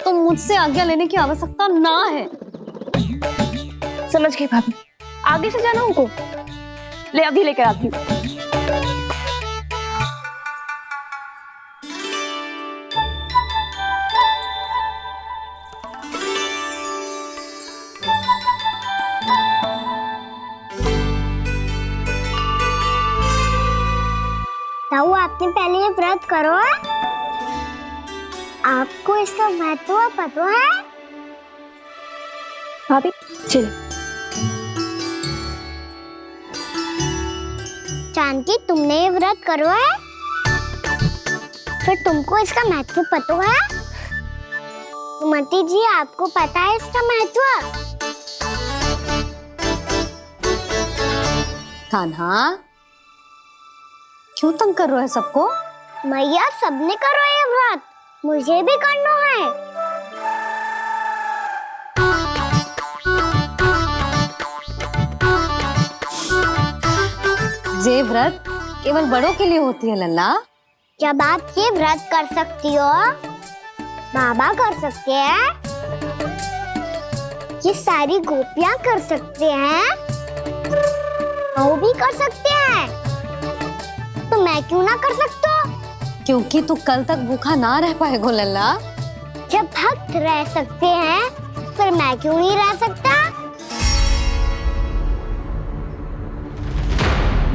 तो मुझसे आज्ञा लेने की आवश्यकता ना है। समझ गई भाभी, आगे से जाना उनको। ले अभी लेकर आती हूँ। ताऊ, आपने पहले ये व्रत करो है? आपको इसका महत्व पता है? भाभी चल। जानकी, तुमने ये व्रत करो है? फिर तुमको इसका महत्व पता है? सुमति जी, आपको पता है इसका महत्व? कान्हा, क्यों तंग कर रहे हो सबको? मैया, सबने करो ये व्रत, मुझे भी करना है। ये व्रत केवल बड़ों के लिए होती है लल्ला। जब आप ये व्रत कर सकती हो, बाबा कर सकते हैं, ये सारी गोपियां कर सकते हैं, वो भी कर सकते हैं, तो मैं क्यों ना कर सकता? क्योंकि तू कल तक भूखा ना रह पाएगा लल्ला। जब भक्त रह सकते हैं, फिर मैं क्यों नहीं रह सकता?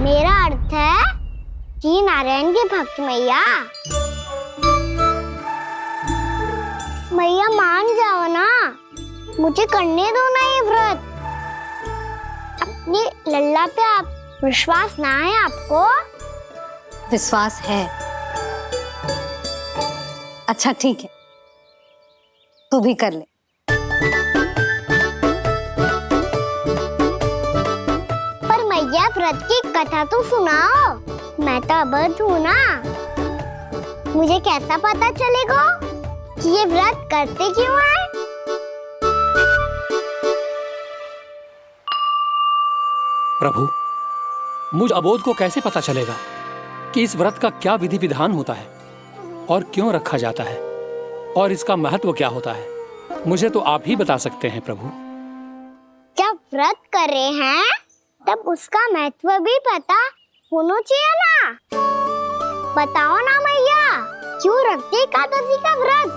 मेरा अर्थ है कि नारायण के भक्त मैया, मैया मान जाओ ना, मुझे करने दो ना ये व्रत। अपनी लल्ला पे आप विश्वास ना है आपको? विश्वास है। अच्छा ठीक है, तू भी कर ले। पर मैया व्रत की कथा तो सुनाओ, मैं तो अबध हूँ ना। मुझे कैसा पता चलेगा कि ये व्रत करते क्यों हैं? प्रभु, मुझ अबोध को कैसे पता चलेगा कि इस व्रत का क्या विधि विधान होता है और क्यों रखा जाता है और इसका महत्व क्या होता है? मुझे तो आप ही बता सकते हैं प्रभु। जब व्रत कर रहे हैं तब उसका महत्व भी पता होना चाहिए ना। बताओ ना मैया, क्यों रखते एकादशी का व्रत?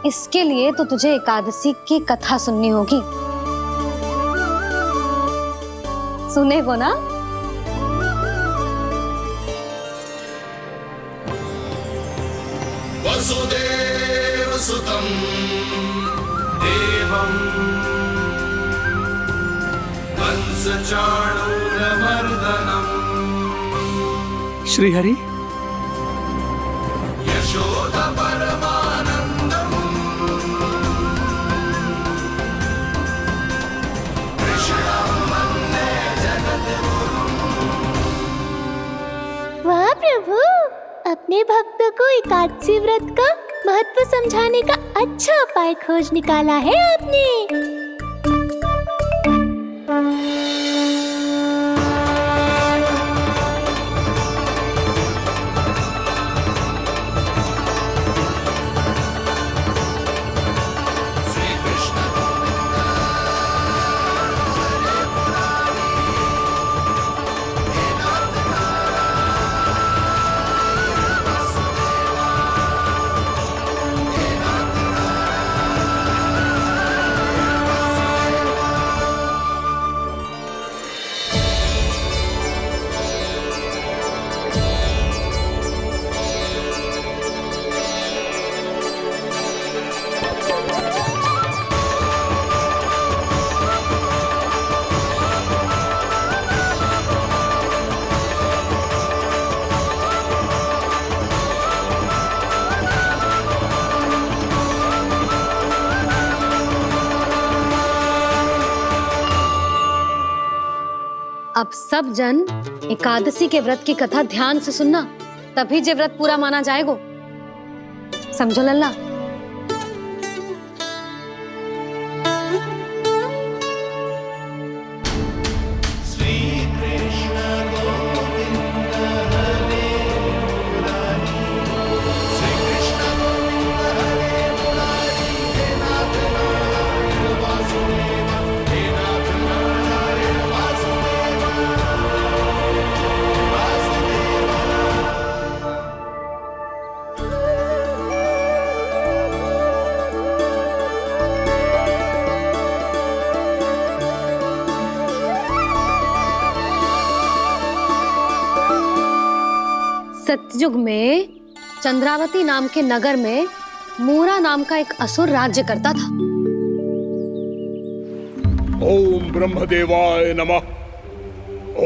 इसके लिए तो तुझे एकादशी की कथा सुननी होगी। सुने वो ना? वसुदेव सुतं देवं कंस चाणूरमर्दनम् श्रीहरि, यशोदा परमानंदम् कृष्णं वन्दे जगद्गुरुम्। वाह प्रभु, अपने भक्तों को एकादशी व्रत का महत्व समझाने का अच्छा उपाय खोज निकाला है आपने। अब सब जन एकादशी के व्रत की कथा ध्यान से सुनना, तभी जे व्रत पूरा माना जाएगा। समझो लल्ला? सतयुग में चंद्रावती नाम के नगर में मूरा नाम का एक असुर राज्य करता था। ओम ब्रह्मदेवाय नमः।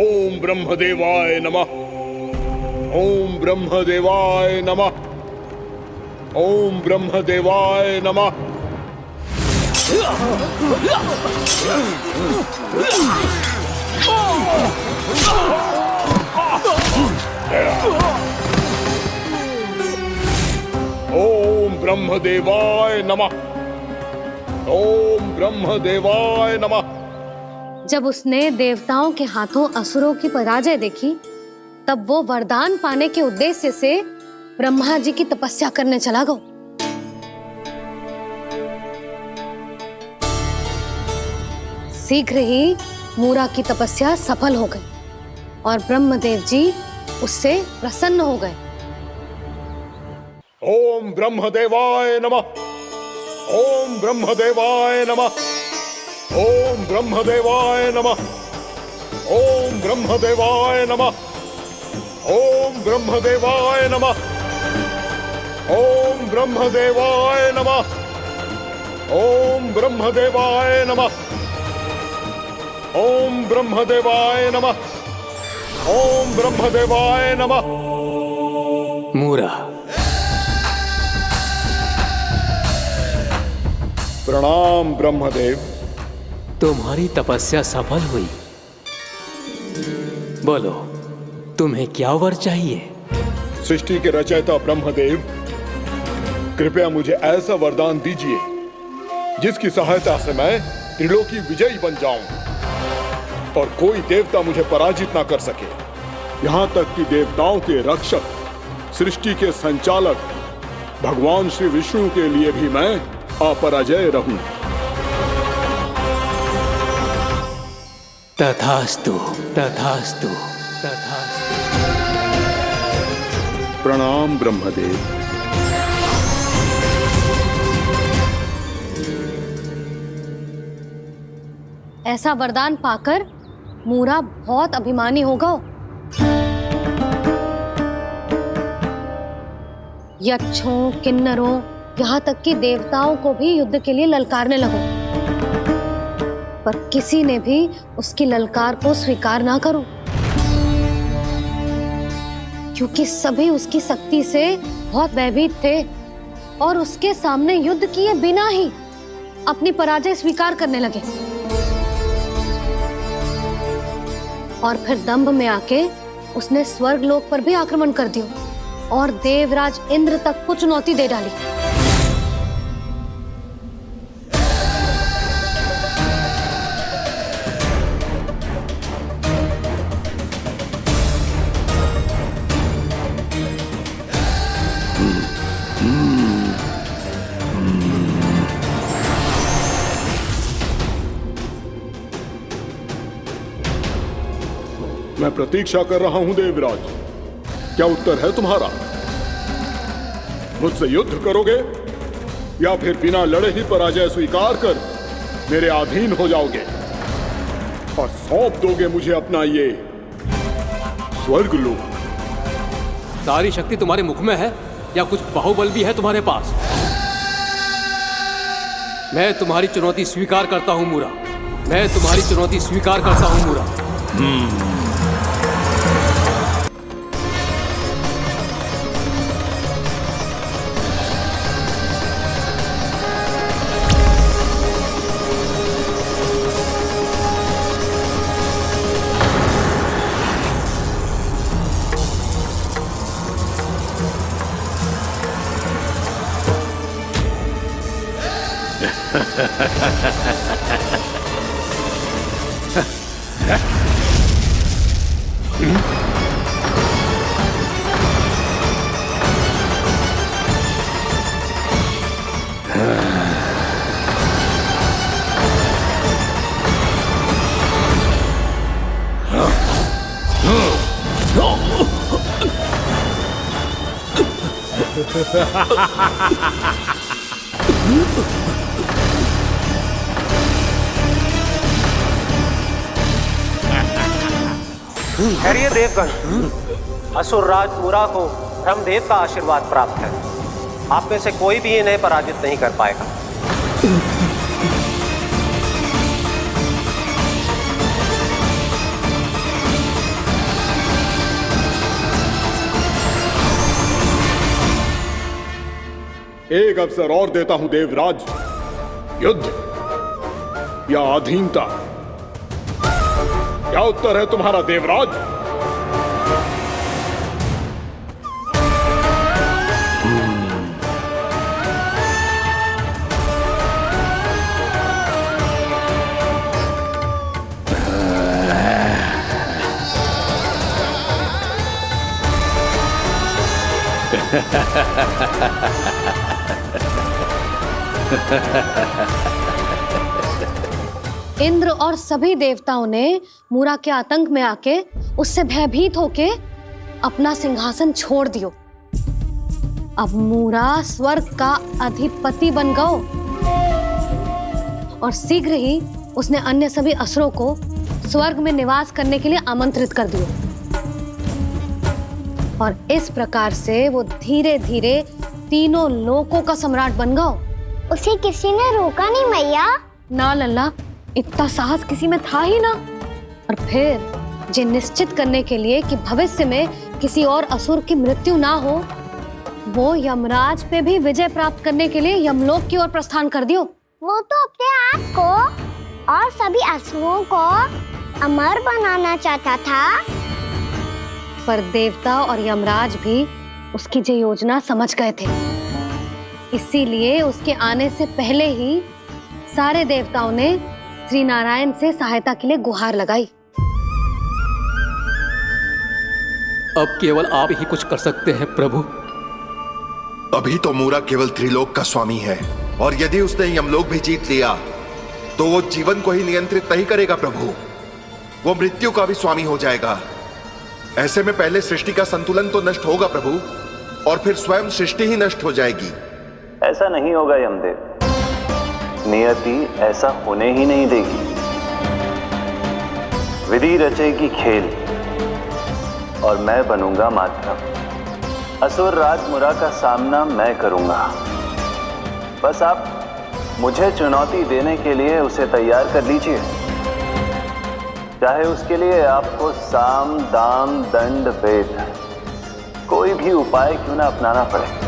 ओम ब्रह्मदेवाय नमः। ओम ब्रह्मदेवाय नमः। ओम ब्रह्मदेवाय नमः। ओम ब्रह्मदेवाय नमः। ओम ब्रह्मदेवाय नमः। जब उसने देवताओं के हाथों असुरों की पराजय देखी, तब वो वरदान पाने के उद्देश्य से ब्रह्मा जी की तपस्या करने चला गो। शीघ्र ही मूरा की तपस्या सफल हो गई और ब्रह्मदेव जी उससे प्रसन्न हो गए। ओम ब्रह्मदेवाय नमः। ओम ब्रह्मदेवाय नमः। ओम ब्रह्मदेवाय नमः। ओम ब्रह्मदेवाय नमः। ओम ब्रह्मदेवाय नमः। ओम ब्रह्मदेवाय नमः। ओम ब्रह्मदेवाय नमः। ओम ब्रह्मदेवाय नमः। ओम ब्रह्मदेवाय नमः। मूरा, प्रणाम ब्रह्मदेव। तुम्हारी तपस्या सफल हुई। बोलो, तुम्हें क्या वर चाहिए? सृष्टि के रचयिता ब्रह्मदेव, कृपया मुझे ऐसा वरदान दीजिए जिसकी सहायता से मैं त्रिलोकी विजयी बन जाऊं और कोई देवता मुझे पराजित ना कर सके। यहाँ तक कि देवताओं के रक्षक, सृष्टि के संचालक भगवान श्री विष्णु के लिए भी मैं अपराजय रहूं। तथास्तु, तथास्तु, तथास्तु। प्रणाम ब्रह्मदेव। ऐसा वरदान पाकर मूरा बहुत अभिमानी होगा। यक्षों, किन्नरों, यहाँ तक कि देवताओं को भी युद्ध के लिए ललकारने लगो, पर किसी ने भी उसकी ललकार को स्वीकार ना करो, क्योंकि सभी उसकी शक्ति से बहुत भयभीत थे और उसके सामने युद्ध किए बिना ही अपनी पराजय स्वीकार करने लगे और फिर दंभ में आके उसने स्वर्ग लोक पर भी आक्रमण कर दिया और देवराज इंद्र तक को चुनौती दे डाली। मैं प्रतीक्षा कर रहा हूं देवराज, क्या उत्तर है तुम्हारा? मुझसे युद्ध करोगे या फिर बिना लड़े ही पराजय स्वीकार कर मेरे अधीन हो जाओगे और सौंप दोगे मुझे अपना ये स्वर्ग लोक? सारी शक्ति तुम्हारे मुख में है या कुछ बाहुबल भी है तुम्हारे पास? मैं तुम्हारी चुनौती स्वीकार करता हूं मूरा, मैं तुम्हारी चुनौती स्वीकार करता हूं मूरा। खैरिए देवगण, असुरराज मूरा को ब्रह्मदेव का आशीर्वाद प्राप्त है। आप में से कोई भी इन्हें पराजित नहीं कर पाएगा। एक अवसर और देता हूं देवराज, युद्ध या अधीनता, क्या उत्तर है तुम्हारा देवराज? इंद्र और सभी देवताओं ने मूरा के आतंक में आके उससे भयभीत होके अपना सिंहासन छोड़ दियो। अब मूरा स्वर्ग का अधिपति बन गयो और शीघ्र ही उसने अन्य सभी असुरों को स्वर्ग में निवास करने के लिए आमंत्रित कर दियो। और इस प्रकार से वो धीरे धीरे तीनों लोकों का सम्राट बन गयो। उसे किसी ने रोका नहीं मैया? ना लल्ला, इतना साहस किसी में था ही ना। और फिर ये निश्चित करने के लिए कि भविष्य में किसी और असुर की मृत्यु ना हो, वो यमराज पे भी विजय प्राप्त करने के लिए यमलोक की ओर प्रस्थान कर दियो। वो तो अपने आप को और सभी असुरों को अमर बनाना चाहता था। पर देवता और यमराज भी उसकी ये योजना समझ गए थे। इसीलिए उसके आने से पहले ही सारे देवताओं ने श्री नारायण से सहायता के लिए गुहार लगाई। अब केवल आप ही कुछ कर सकते हैं प्रभु। अभी तो मूरा केवल त्रिलोक का स्वामी है, और यदि उसने यमलोक भी जीत लिया तो वो जीवन को ही नियंत्रित नहीं करेगा प्रभु, वो मृत्यु का भी स्वामी हो जाएगा। ऐसे में पहले सृष्टि का संतुलन तो नष्ट होगा प्रभु, और फिर स्वयं सृष्टि ही नष्ट हो जाएगी। ऐसा नहीं होगा यमदेव, नियति ऐसा होने ही नहीं देगी। विधि रचेगी खेल और मैं बनूंगा माध्यम। असुर राज मूरा का सामना मैं करूंगा। बस आप मुझे चुनौती देने के लिए उसे तैयार कर लीजिए, चाहे उसके लिए आपको साम दाम दंड भेद कोई भी उपाय क्यों ना अपनाना पड़े।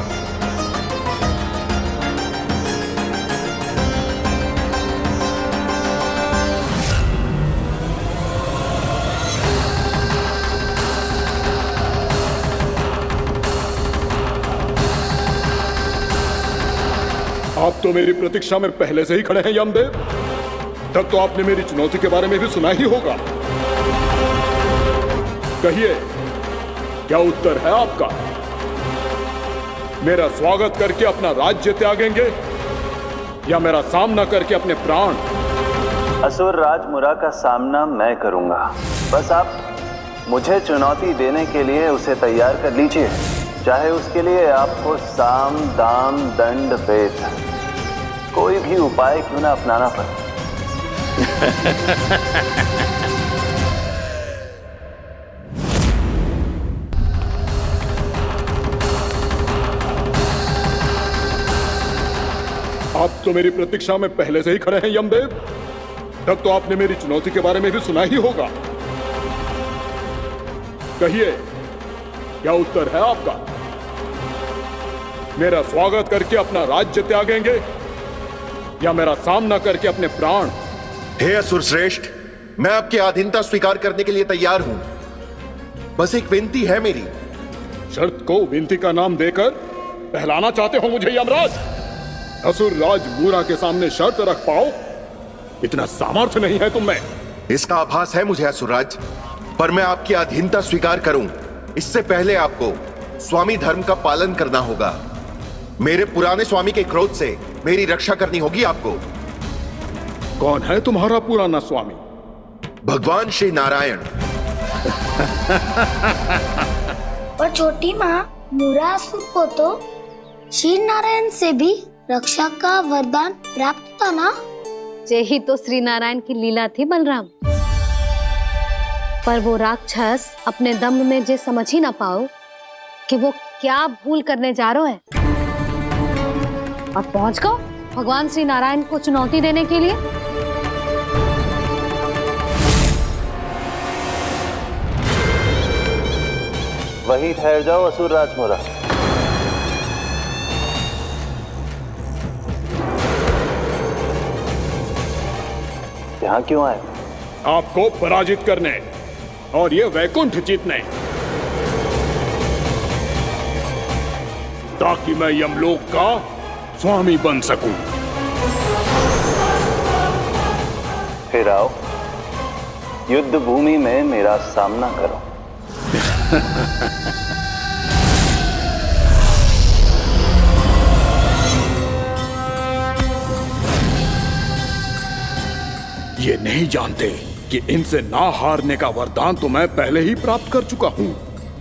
आप तो मेरी प्रतीक्षा में पहले से ही खड़े हैं यमदेव। तब तो आपने मेरी चुनौती के बारे में भी सुना ही होगा। कहिए, क्या उत्तर है आपका? मेरा स्वागत करके अपना राज्य त्यागेंगे या मेरा सामना करके अपने प्राण? असुर राज मूरा का सामना मैं करूंगा। बस आप मुझे चुनौती देने के लिए उसे तैयार कर लीजिए, चाहे उसके लिए आपको साम दाम दंड भेद कोई भी उपाय क्यों ना अपनाना पड़े। आप तो मेरी प्रतीक्षा में पहले से ही खड़े हैं यमदेव। तब तो आपने मेरी चुनौती के बारे में भी सुना ही होगा। कहिए, क्या उत्तर है आपका? मेरा स्वागत करके अपना राज्य त्यागेंगे या मेरा सामना करके अपने प्राण? हे असुर श्रेष्ठ, मैं आपकी अधीनता स्वीकार करने के लिए तैयार हूं। बस एक विनती है मेरी। शर्त को विनती का नाम देकर बहलाना चाहते हो मुझे यमराज? असुर राज मूरा के सामने शर्त रख पाओ, इतना सामर्थ्य नहीं है तुम में। इसका आभास है मुझे असुरराज, पर मैं आपकी अधीनता स्वीकार करूं इससे पहले आपको स्वामी धर्म का पालन करना होगा। मेरे पुराने स्वामी के क्रोध से मेरी रक्षा करनी होगी आपको। कौन है तुम्हारा पुराना स्वामी? भगवान श्री नारायण। और छोटी माँ, मूरासुर को तो श्री नारायण से भी रक्षा का वरदान प्राप्त था ना? यही तो श्री नारायण की लीला थी बलराम। पर वो राक्षस अपने दम में जे समझ ही ना पाओ कि वो क्या भूल करने जा रहे हैं, और पहुंच गओ भगवान श्री नारायण को चुनौती देने के लिए। वहीं ठहर जाओ असुर राज मूरा। यहाँ क्यों आए? आपको पराजित करने और ये वैकुंठ जीतने, ताकि मैं यमलोक का स्वामी बन सकूं। फिर आओ, युद्ध भूमि में मेरा सामना करो। ये नहीं जानते कि इनसे ना हारने का वरदान तो मैं पहले ही प्राप्त कर चुका हूँ।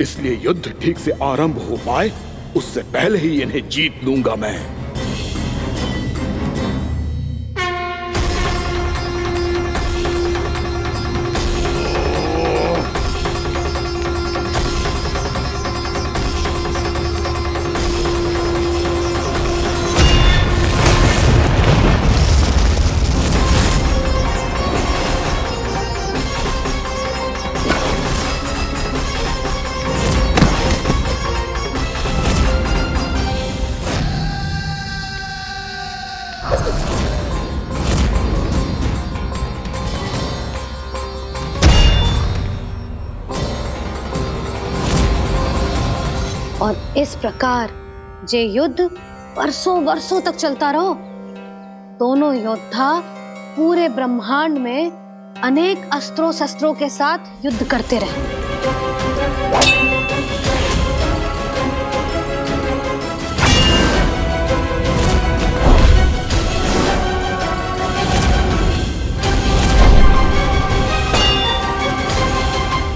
इसलिए युद्ध ठीक से आरंभ हो पाए उससे पहले ही इन्हें जीत लूंगा मैं। और इस प्रकार ये युद्ध वर्षों वर्षों तक चलता रहो। दोनों योद्धा पूरे ब्रह्मांड में अनेक अस्त्रों शस्त्रों के साथ युद्ध करते रहे।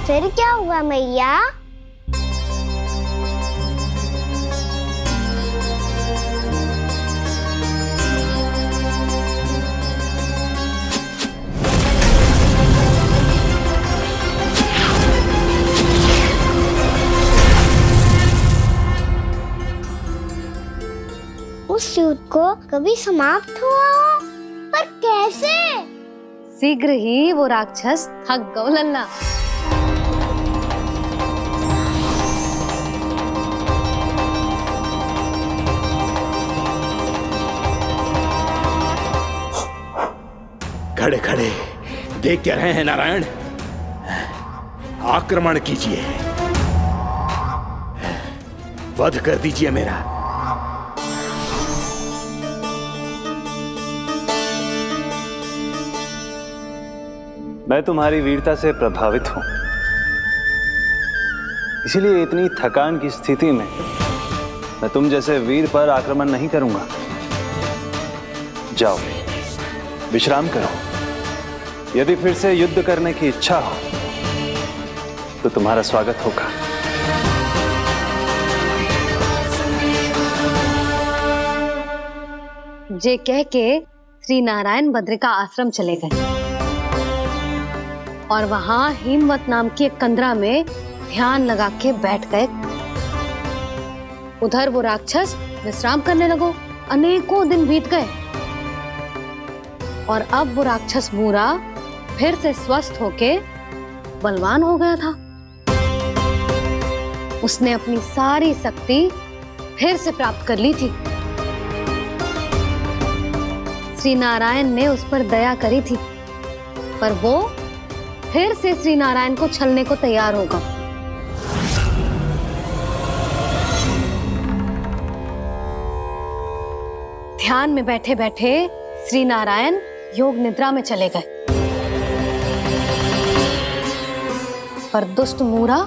फिर क्या हुआ मैया? उस युद्ध को कभी समाप्त हुआ हो, पर कैसे? शीघ्र ही वो राक्षस थक गौ लल्ला। खड़े खड़े देख क्या रहे हैं नारायण? आक्रमण कीजिए, वध कर दीजिए मेरा। मैं तुम्हारी वीरता से प्रभावित हूं, इसीलिए इतनी थकान की स्थिति में मैं तुम जैसे वीर पर आक्रमण नहीं करूंगा। जाओ विश्राम करो। यदि फिर से युद्ध करने की इच्छा हो तो तुम्हारा स्वागत होगा। जे कह के श्री नारायण बद्रिका आश्रम चले गए और वहां हिमवत नाम की एक कंदरा में ध्यान लगा के बैठ गए। उधर वो राक्षस विश्राम करने लगो। अनेकों दिन बीत गए और अब वो राक्षस मूरा फिर से स्वस्थ होके बलवान हो गया था। उसने अपनी सारी शक्ति फिर से प्राप्त कर ली थी। श्री नारायण ने उस पर दया करी थी, पर वो फिर से श्री नारायण को छलने को तैयार होगा। ध्यान में बैठे बैठे श्री नारायण योग निद्रा में चले गए, पर दुष्ट मूरा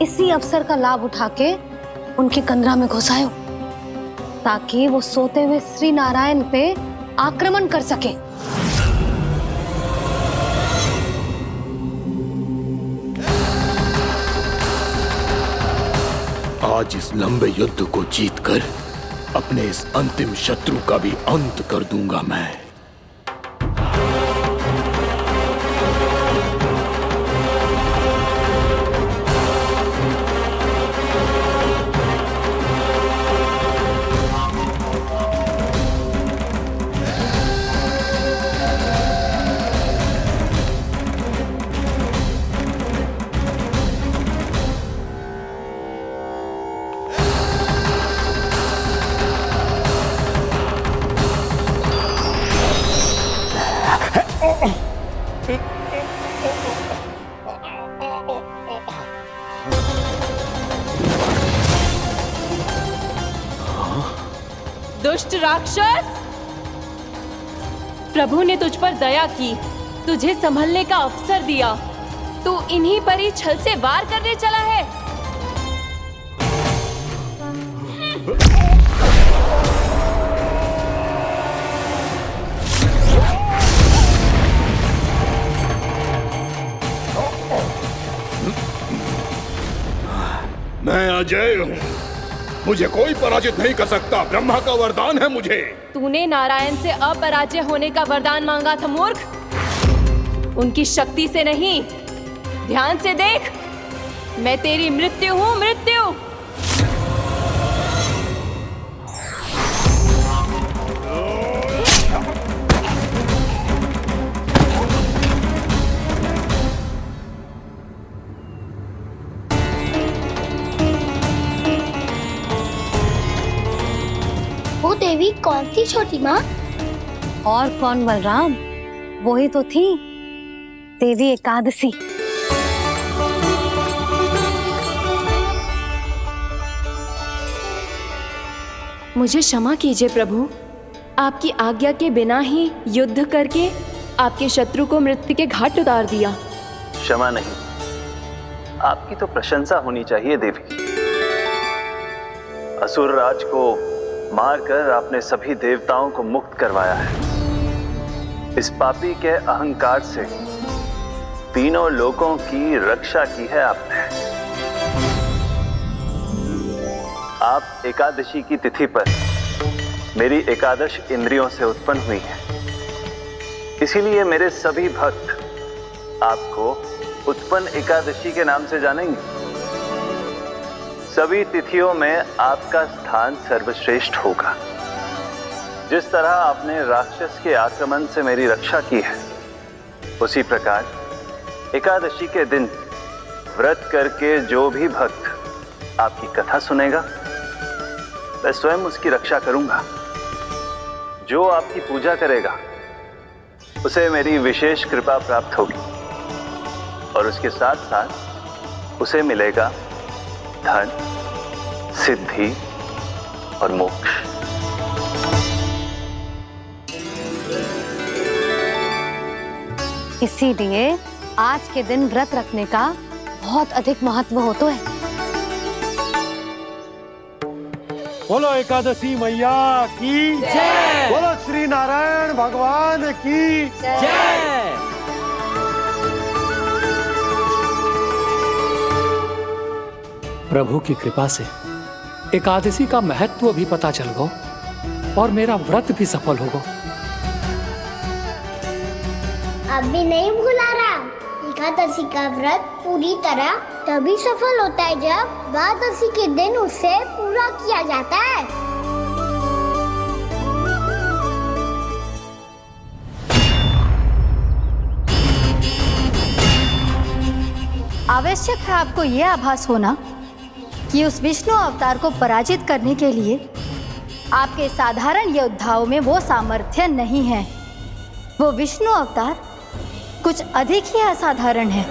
इसी अवसर का लाभ उठा के उनकी कंदरा में घुस आयो ताकि वो सोते हुए श्री नारायण पे आक्रमण कर सके। आज इस लंबे युद्ध को जीतकर अपने इस अंतिम शत्रु का भी अंत कर दूंगा मैं। दुष्ट राक्षस, प्रभु ने तुझ पर दया की, तुझे संभलने का अवसर दिया। तू इन्हीं पर ही छल से वार करने चला है। मैं अजय हूँ, मुझे कोई पराजित नहीं कर सकता। ब्रह्मा का वरदान है मुझे। तूने नारायण से अपराजय होने का वरदान मांगा था मूर्ख, उनकी शक्ति से नहीं। ध्यान से देख, मैं तेरी मृत्यु हूँ, मृत्यु। वो देवी कौन थी छोटी माँ? और कौन बलराम, वही तो थी देवी एकादशी। मुझे क्षमा कीजिए प्रभु, आपकी आज्ञा के बिना ही युद्ध करके आपके शत्रु को मृत्यु के घाट उतार दिया। क्षमा नहीं, आपकी तो प्रशंसा होनी चाहिए देवी। असुर राज को मारकर आपने सभी देवताओं को मुक्त करवाया है। इस पापी के अहंकार से तीनों लोकों की रक्षा की है आपने। आप एकादशी की तिथि पर मेरी एकादश इंद्रियों से उत्पन्न हुई हैं। इसीलिए मेरे सभी भक्त आपको उत्पन्न एकादशी के नाम से जानेंगे। सभी तिथियों में आपका स्थान सर्वश्रेष्ठ होगा। जिस तरह आपने राक्षस के आक्रमण से मेरी रक्षा की है, उसी प्रकार एकादशी के दिन व्रत करके जो भी भक्त आपकी कथा सुनेगा, मैं स्वयं उसकी रक्षा करूंगा। जो आपकी पूजा करेगा उसे मेरी विशेष कृपा प्राप्त होगी और उसके साथ साथ उसे मिलेगा धन, सिद्धि और मोक्ष। इसीलिए आज के दिन व्रत रखने का बहुत अधिक महत्व होता है। बोलो एकादशी मैया की जय। बोलो श्री नारायण भगवान की जय। प्रभु की कृपा से एकादशी का महत्व भी पता चल गया और मेरा व्रत भी सफल हो गया। अभी नहीं भूला राम, एकादशी का व्रत पूरी तरह तभी सफल होता है जब द्वादशी के दिन उसे पूरा किया जाता है। आवश्यक है आपको यह आभास होना कि उस विष्णु अवतार को पराजित करने के लिए आपके साधारण योद्धाओं में वो सामर्थ्य नहीं है। वो विष्णु अवतार कुछ अधिक ही असाधारण है।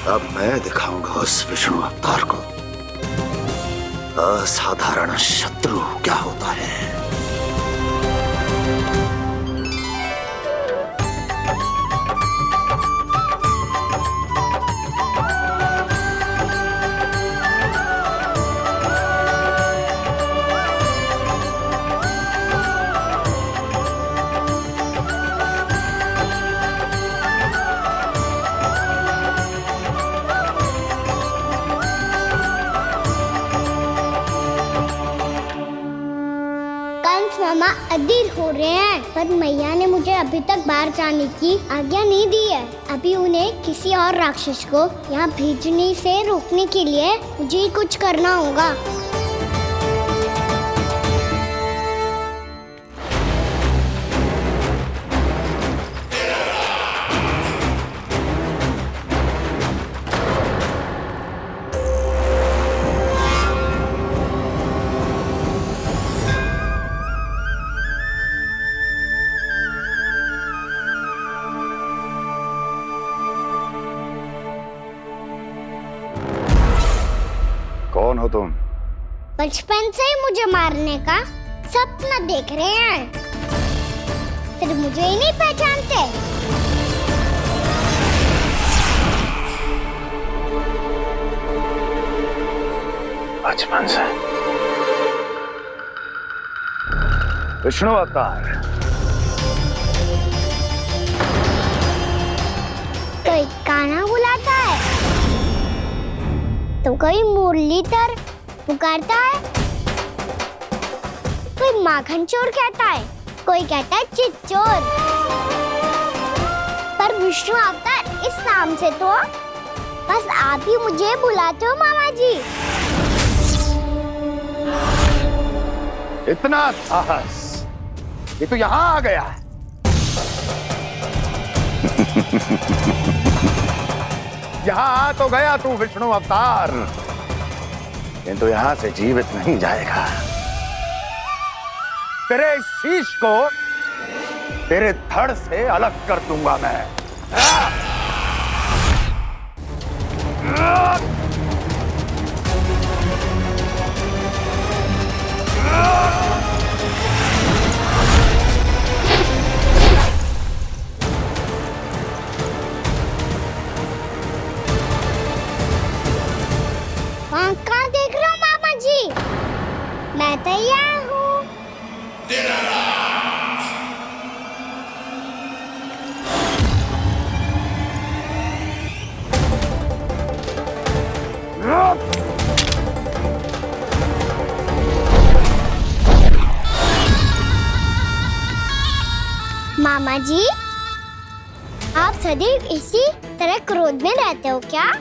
अब मैं दिखाऊंगा उस विष्णु अवतार को असाधारण शत्रु क्या होता है। मामा अधीर हो रहे हैं, पर मैया ने मुझे अभी तक बाहर जाने की आज्ञा नहीं दी है। अभी उन्हें किसी और राक्षस को यहाँ भेजने से रोकने के लिए मुझे कुछ करना होगा। कौन हो तुम? बचपन से ही मुझे मारने का सपना देख रहे हैं, फिर मुझे ही नहीं पहचानते। बचपन से विष्णु अवतार। कोई कान्हा बुलाता है तो कोई मुरलीधर पुकारता है, कोई माखन चोर कहता है, कोई कहता है चिच्चोर। पर विष्णु अवतार इस नाम से तो बस आप ही मुझे बुलाते हो मामा जी। इतना साहस, ये तो यहाँ आ गया है। यहाँ आ तो गया तू विष्णु अवतार, किंतु यहाँ से जीवित नहीं जाएगा। तेरे इस शीश को तेरे धड़ से अलग कर दूंगा मैं। कहाँ देख रहे हो मामा जी? मैं तैयार हूँ। मामा जी, आप सदैव इसी तरह क्रोध में रहते हो क्या?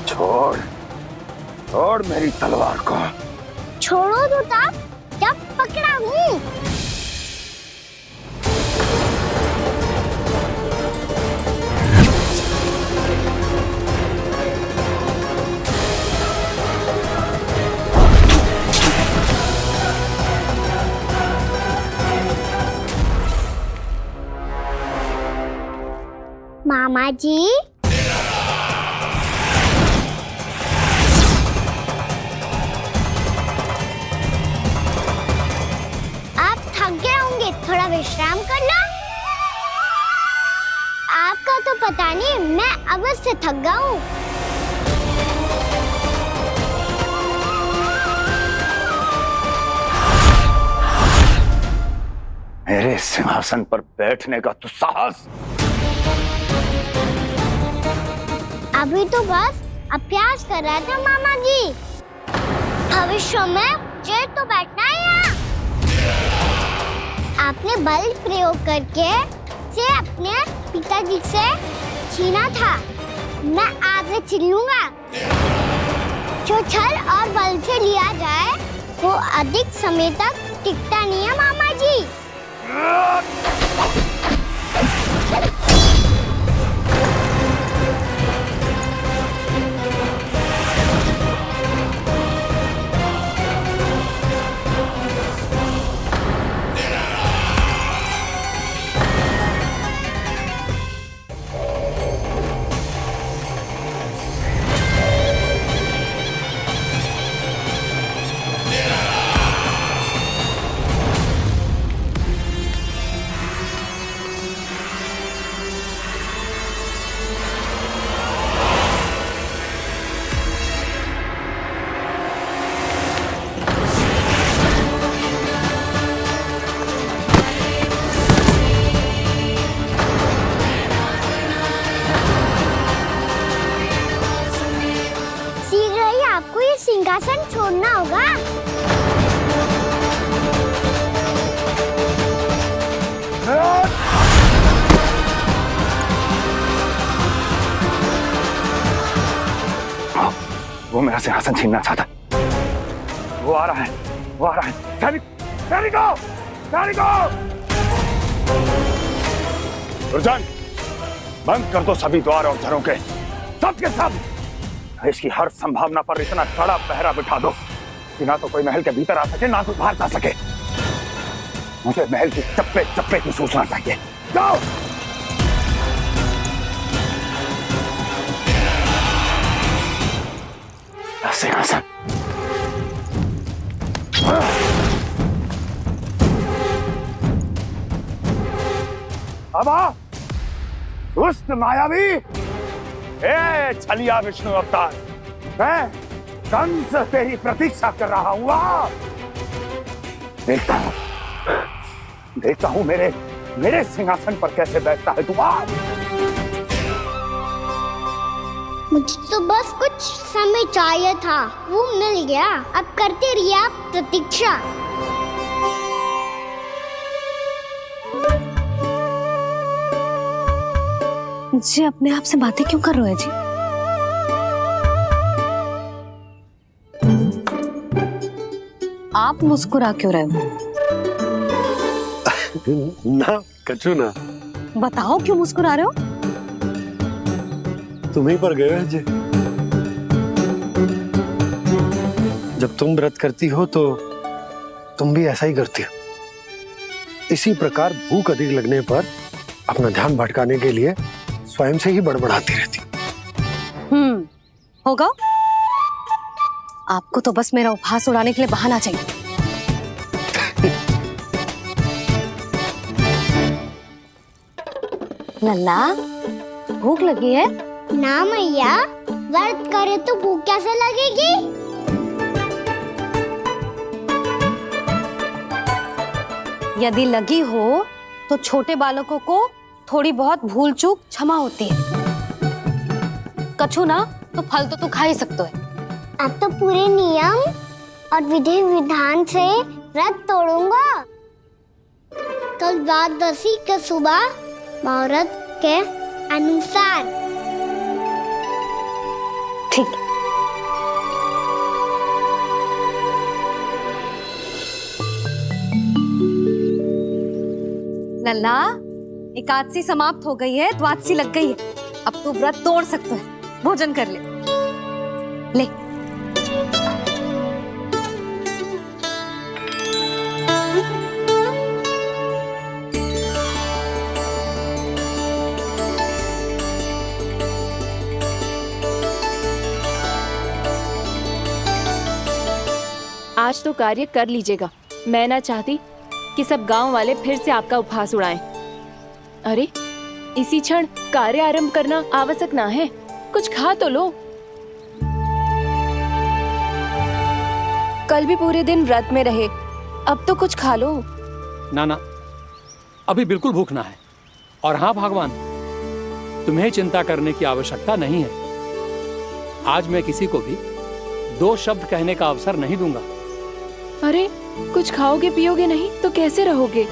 छोड़, छोड़ मेरी तलवार को। छोड़ो तो तब जब पकड़ा हूँ। मामा जी, थोड़ा विश्राम कर लो। आपका तो पता नहीं, मैं अवश्य थक गया हूँ। मेरे सिंहासन पर बैठने का तो साहस। अभी तो बस अभ्यास कर रहा था मामा जी, भविष्य में मुझे तो बैठना है यहाँ। आपने बल प्रयोग करके से अपने पिताजी से छीना था, मैं आज से छीन लूंगा। जो छल और बल से लिया जाए वो अधिक समय तक टिकता नहीं है मामा जी। सिंहासन छोड़ना होगा। वो मेरा सिंहासन छीनना चाहता है। वो आ रहा है, वो आ रहा है। सैनिकों! दुर्जन, बंद कर दो सभी द्वार और झरोखे, सब के सब। इसकी हर संभावना पर इतना कड़ा पहरा बिठा दो कि ना तो कोई महल के भीतर आ सके, ना कोई बाहर जा सके। मुझे महल की चप्पे चप्पे की सूचना चाहिए। जाओ। सिंहासन। अब आ, दुष्ट मायावी, ए छलिया विष्णु अवतार, मैं कंस तेरी प्रतीक्षा कर रहा हूं। आ, देखता हूं मेरे सिंहासन पर कैसे बैठता है तू। आ, मुझे तो बस कुछ समय चाहिए था, वो मिल गया। अब करते रहिए आप प्रतीक्षा। जी अपने आप से बातें क्यों कर रहे हो जी? आप मुस्कुरा क्यों रहे हो? ना कछु ना। बताओ क्यों मुस्कुरा रहे हो? तुम ही पर गए हैं जी। जब तुम व्रत करती हो तो तुम भी ऐसा ही करती हो। इसी प्रकार भूख अधिक लगने पर अपना ध्यान भटकाने के लिए स्वयं से ही बड़बड़ाती रहती। होगा। आपको तो बस मेरा उपहास उड़ाने के लिए बहाना चाहिए। लल्ला, भूख लगी है? ना मैया, व्रत करे तो भूख कैसे लगेगी? यदि लगी हो तो छोटे बालकों को थोड़ी बहुत भूल चूक क्षमा होती है। कछु ना तो फल तो तू खा ही सकते है। अब तो पूरे नियम और विधि विधान से व्रत तोड़ूंगा। कल द्वादशी के सुबह मुहूर्त के अनुसार। ठीक। लल्ला, एकादशी समाप्त हो गई है, द्वादशी लग गई है। अब तू व्रत तोड़ सकते है। भोजन कर ले। ले। आज तो कार्य कर लीजिएगा। मैं ना चाहती कि सब गांव वाले फिर से आपका उपहास उड़ाएं। अरे इसी क्षण कार्य आरंभ करना आवश्यक ना है। कुछ खा तो लो। कल भी पूरे दिन व्रत में रहे, अब तो कुछ खा लो। ना, अभी बिल्कुल भूख ना है। और हाँ भगवान, तुम्हें चिंता करने की आवश्यकता नहीं है। आज मैं किसी को भी 2 शब्द कहने का अवसर नहीं दूंगा। अरे कुछ खाओगे पियोगे नहीं तो कैसे रहोगे?